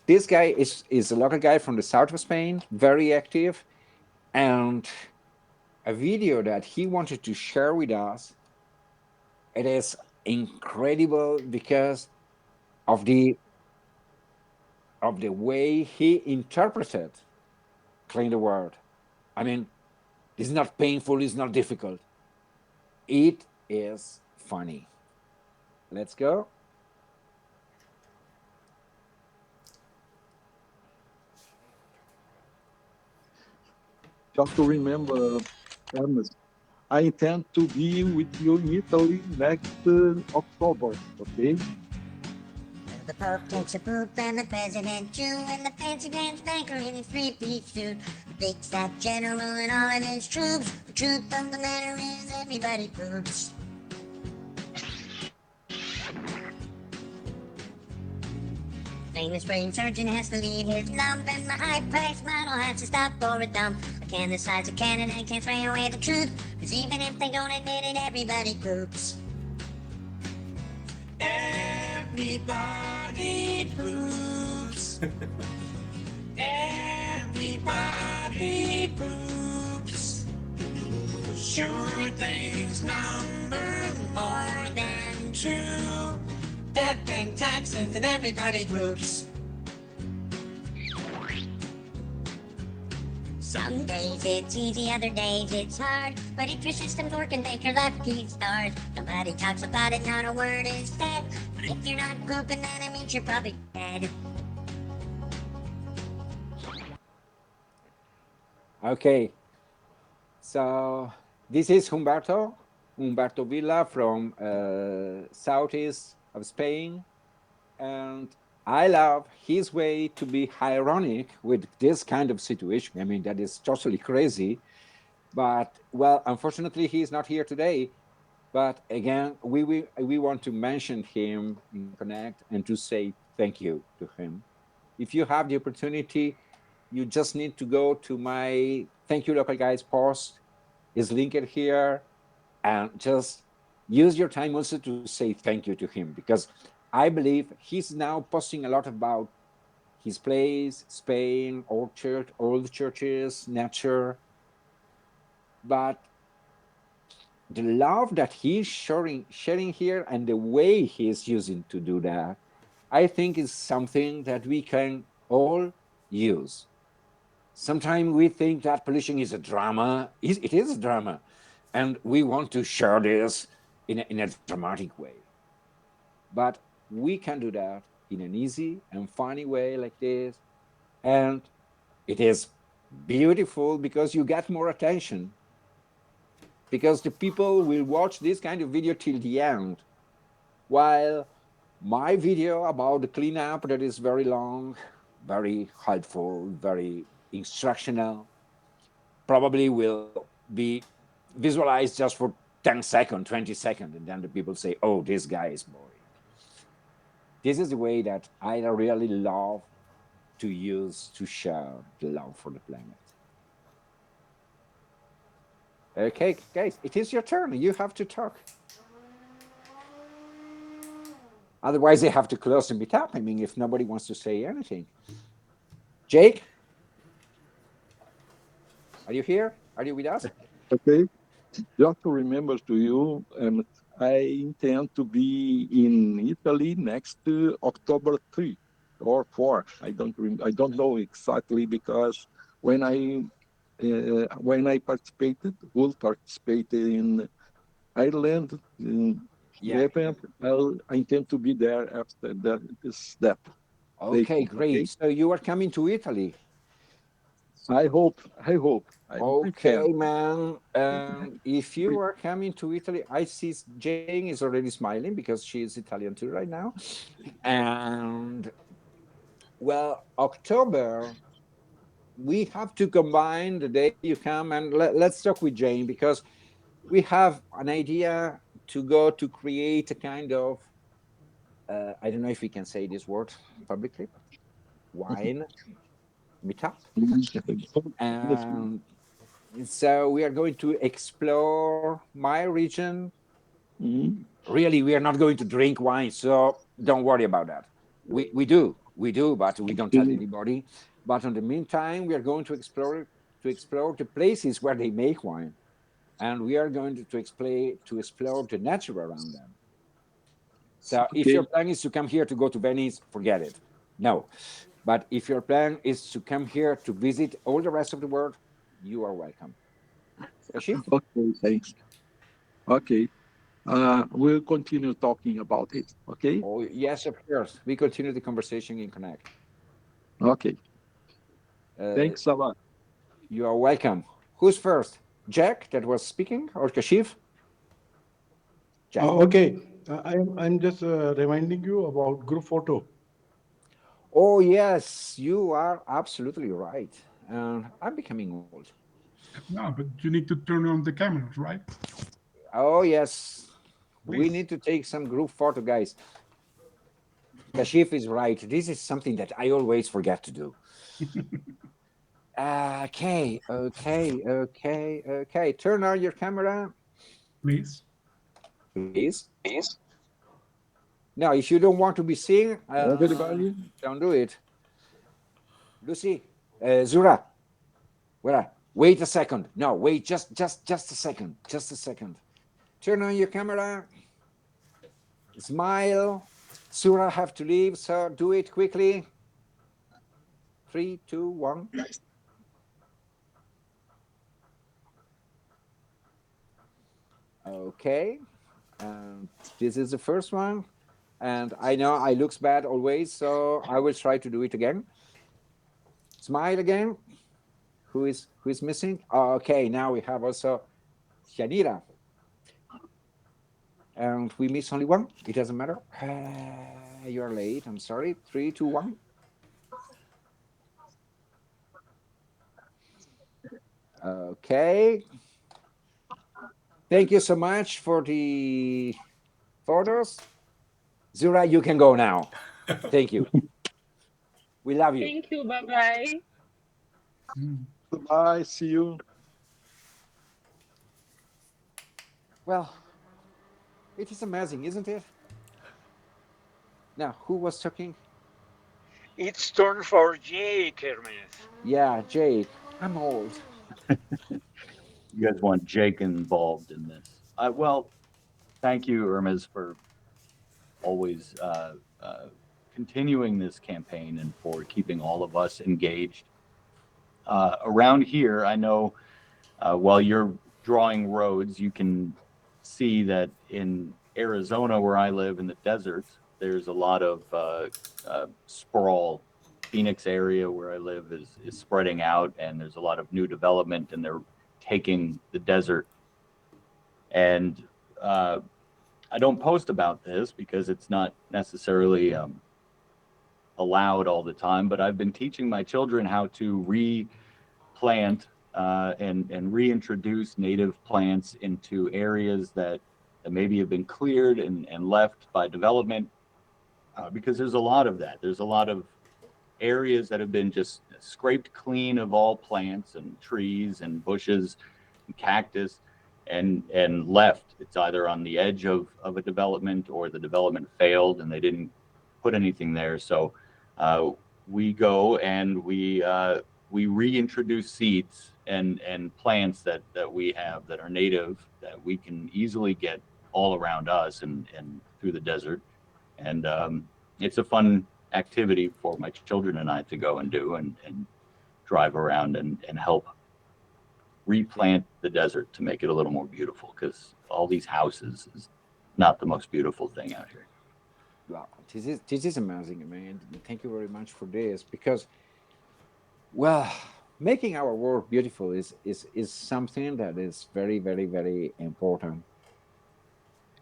this guy is a local guy from the south of Spain, very active, and a video that he wanted to share with us. It is incredible because of the way he interpreted clean the world. I mean, it's not painful, it's not difficult. It is funny. Let's go. Just to remember, Ernest, I intend to be with you in Italy next October, okay? The Pope takes a poop and the President chew and the fancy pants banker in his three-piece suit. The big fat general and all of his troops. The truth of the matter is everybody poops. Famous brain surgeon has to leave his lump and the high-priced model has to stop for a dump. A can the size of Canada can't spray away the truth, cause even if they don't admit it, everybody poops. Everybody poops. Everybody poops. Sure things number more than two. Death and taxes and everybody poops. Some days it's easy, other days it's hard. But if your system's working, make your lucky stars. Nobody talks about it, not a word is said. But if you're not pooping, then it means you're probably dead. Okay, so this is Humberto Villa from southeast of Spain, and I love his way to be ironic with this kind of situation. I mean, that is totally crazy, but well, unfortunately, he is not here today. But again, we want to mention him in Connect and to say thank you to him. If you have the opportunity, you just need to go to my Thank You Local Guides post. Is linked here, and just use your time also to say thank you to him because I believe he's now posting a lot about his place, Spain, old church, old churches, nature, but the love that he's sharing here and the way he's using to do that, I think is something that we can all use. Sometimes we think that pollution is a drama. It is a drama. And we want to share this in a dramatic way. But we can do that in an easy and funny way like this. And it is beautiful because you get more attention, because the people will watch this kind of video till the end. While my video about the cleanup that is very long, very helpful, very instructional, probably will be visualized just for 10 seconds, 20 seconds, and then the people say, oh, this guy is boring. This is the way that I really love to use to share the love for the planet. Okay, guys, it is your turn. You have to talk. Otherwise, they have to close the meetup. I mean, if nobody wants to say anything. Jake, are you here? Are you with us? Okay. Just to remember to you, I intend to be in Italy next October 3 or 4. I don't know exactly, because when I will participate in Ireland in Yeah. the event, I intend to be there after that date. Okay, Okay. great. So you are coming to Italy. I hope. I'm Okay, prepared. man. If you are coming to Italy, I see Jane is already smiling because she is Italian too right now. And well, October, we have to combine the day you come, and let's talk with Jane, because we have an idea to go to create a kind of, I don't know if we can say this word publicly, wine meetup. And so we are going to explore my region. Mhm. Really, we are not going to drink wine, so don't worry about that. We do, but we don't tell anybody. But in the meantime, we are going to explore the places where they make wine, and we are going to explore the nature around them. So if your Okay. plan is to come here to go to Venice, forget it. No. But if your plan is to come here to visit all the rest of the world, you are welcome. Kashif? Okay, thanks. Okay. We'll continue talking about it. Okay. Oh, yes, of course. We continue the conversation in Connect. Okay. Uh, Thanks a lot. you are welcome. Who's first? Jack, that was speaking, or Kashif? Jack. Okay, I'm just reminding you about group photo. Oh, yes, you are absolutely right. I'm becoming old. No, but you need to turn on the cameras, right? Oh, yes. We Please. need to take some group photo, guys. Kashif is right. This is something that I always forget to do. Okay. Turn on your camera, Please. please. Now, if you don't want to be seen, Everybody. don't do it. Lucy, Zura, where are? Wait a second. No, wait, just a second. Just a second. Turn on your camera. Smile. Zura have to leave, so do it quickly. 3, 2, 1. Okay. And this is the first one. And I know I looks bad always, so I will try to do it again. Smile again. Who is missing? Okay, now we have also Yanira. And we miss only one. It doesn't matter. You are late. I'm sorry. 3, 2, 1. Okay. Thank you so much for the photos. Zura, you can go now. Thank you. We love you. Thank you. Bye bye. Goodbye. See you. Well, it is amazing, isn't it? Now, who was talking? It's turn for Jake, Hermes. Yeah, Jake. I'm old. You guys want Jake involved in this? Well, thank you, Ermes, for always continuing this campaign and for keeping all of us engaged. Around here, I know while you're drawing roads, you can see that in Arizona, where I live in the deserts, there's a lot of sprawl. Phoenix area where I live is spreading out, and there's a lot of new development, and they're taking the desert. And I don't post about this because it's not necessarily allowed all the time, but I've been teaching my children how to replant and reintroduce native plants into areas that maybe have been cleared and left by development, because there's a lot of that. There's a lot of areas that have been just scraped clean of all plants and trees and bushes and cactus and left. It's either on the edge of a development, or the development failed and they didn't put anything there. So uh, we go and we reintroduce seeds and plants that we have that are native, that we can easily get all around us and through the desert. And it's a fun activity for my children and I to go and do, and drive around and help replant the desert to make it a little more beautiful, because all these houses is not the most beautiful thing out here. Wow, this is amazing, man. Thank you very much for this, because well, making our world beautiful is something that is very, very, very important.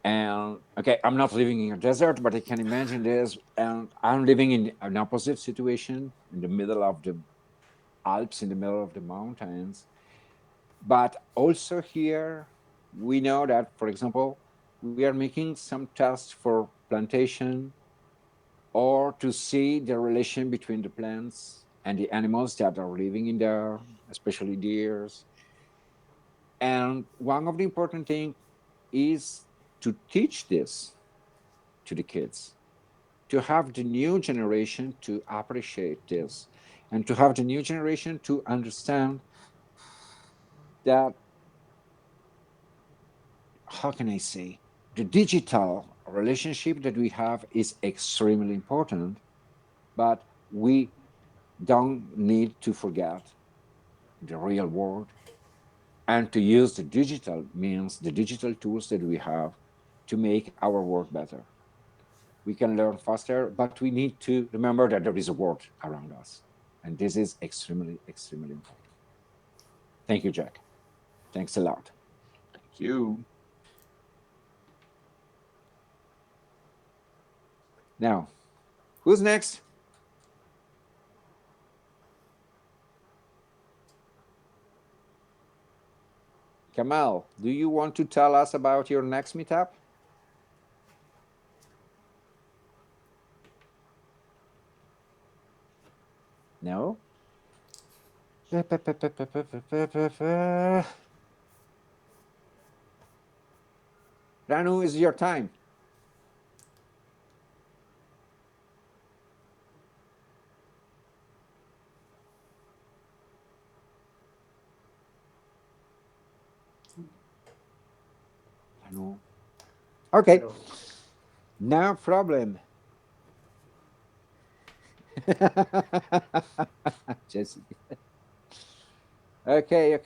And okay, I'm not living in a desert, but I can imagine this. And I'm living in an opposite situation in the middle of the Alps, in the middle of the mountains. But also here, we know that, for example, we are making some tests for plantation, or to see the relation between the plants and the animals that are living in there, especially deers. And one of the important things is to teach this to the kids, to have the new generation to appreciate this, and to have the new generation to understand that, how can I say, the digital relationship that we have is extremely important, but we don't need to forget the real world, and to use the digital means, the digital tools that we have to make our work better. We can learn faster, but we need to remember that there is a world around us. And this is extremely, extremely important. Thank you, Jack. Thanks a lot. Thank you. Now, who's next? Kamal, do you want to tell us about your next meetup? No? Ranu, is your time. Ranu. Okay. No problem. Jesse. Okay.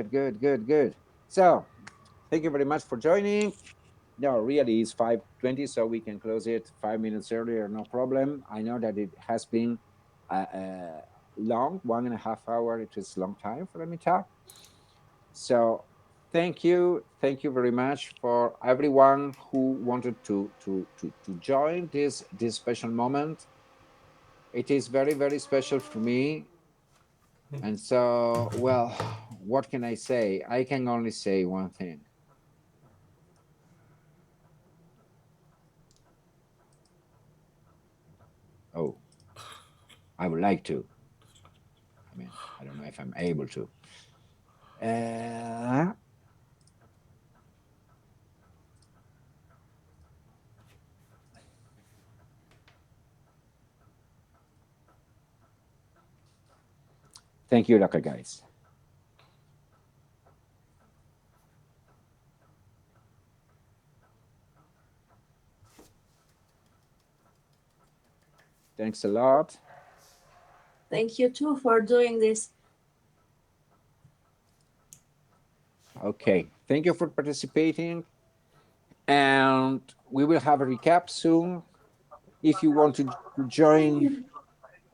Good. So, thank you very much for joining. No, really, it's 5:20, so we can close it 5 minutes earlier, no problem. I know that it has been long, 1.5 hours. It is a long time for a meetup. So, thank you very much for everyone who wanted to join this special moment. It is very, very special for me. And so, well, what can I say? I can only say one thing. Oh, I would like to. I mean, I don't know if I'm able to. Uh, Thank you, Loco guys. Thanks a lot. Thank you too for doing this. Okay, thank you for participating. And we will have a recap soon. If you want to join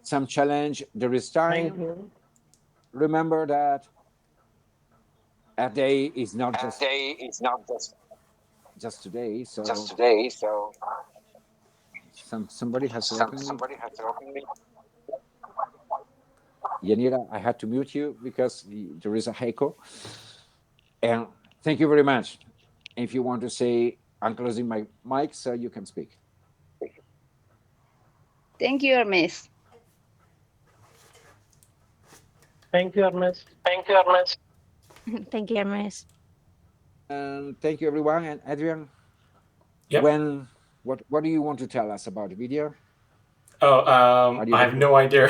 some challenge, there is Thank time. you. Remember that a day is not just today. So somebody has to open me. Yanira, I had to mute you because there is a echo. And thank you very much. If you want to say, I'm closing my mic so you can speak. Thank you, Ermes. Thank you, Ermes. Thank you, Ermes. And thank you, everyone. And Adrian, Yep. what do you want to tell us about the video? Oh, Are you I have ready? no idea.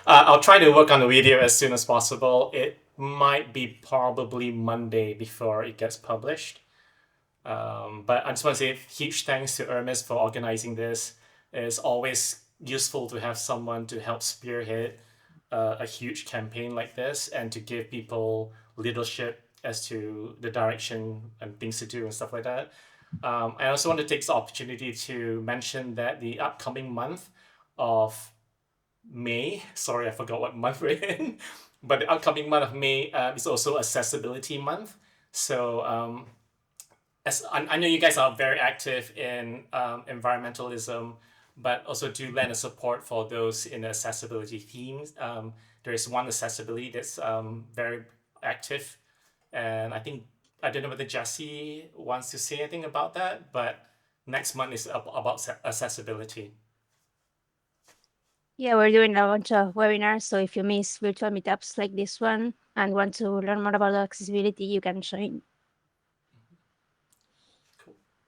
I'll try to work on the video as soon as possible. It might be probably Monday before it gets published. But I just want to say a huge thanks to Ermes for organizing this. It's always useful to have someone to help spearhead a huge campaign like this and to give people leadership as to the direction and things to do and stuff like that. I also want to take this opportunity to mention that the upcoming month of May, sorry, I forgot what month we're in, but the upcoming month of May is also Accessibility Month. So as I know you guys are very active in environmentalism, but also do lend a support for those in the accessibility themes. There is one accessibility that's very active, and I don't know whether Jesse wants to say anything about that, but next month is about accessibility. Yeah, we're doing a bunch of webinars, so if you miss virtual meetups like this one and want to learn more about accessibility, you can join.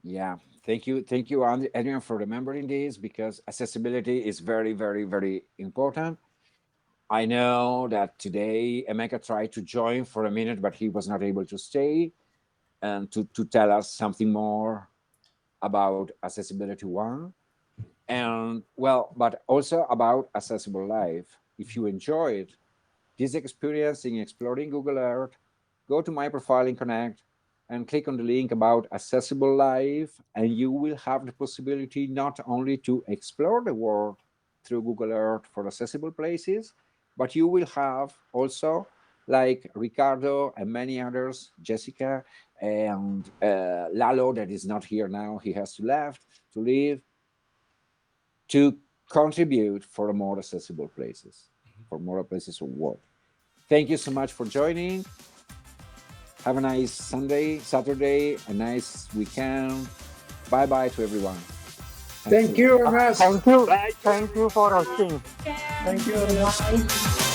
Yeah, thank you, Adrian, for remembering this, because accessibility is very, very, very important. I know that today Emeka tried to join for a minute, but he was not able to stay and to tell us something more about Accessibility One. And well, but also about Accessible Life. If you enjoyed this experience in exploring Google Earth, go to my profile in Connect and click on the link about Accessible Life, and you will have the possibility not only to explore the world through Google Earth for accessible places, but you will have also, like Ricardo and many others, Jessica and Lalo, that is not here now, he has to leave, to contribute for more accessible places, for more places of work. Thank you so much for joining. Have a nice Saturday, a nice weekend. Bye-bye to everyone. Thank you, Ermes. Thank you. Thank you for hosting. Thank you, Ermes.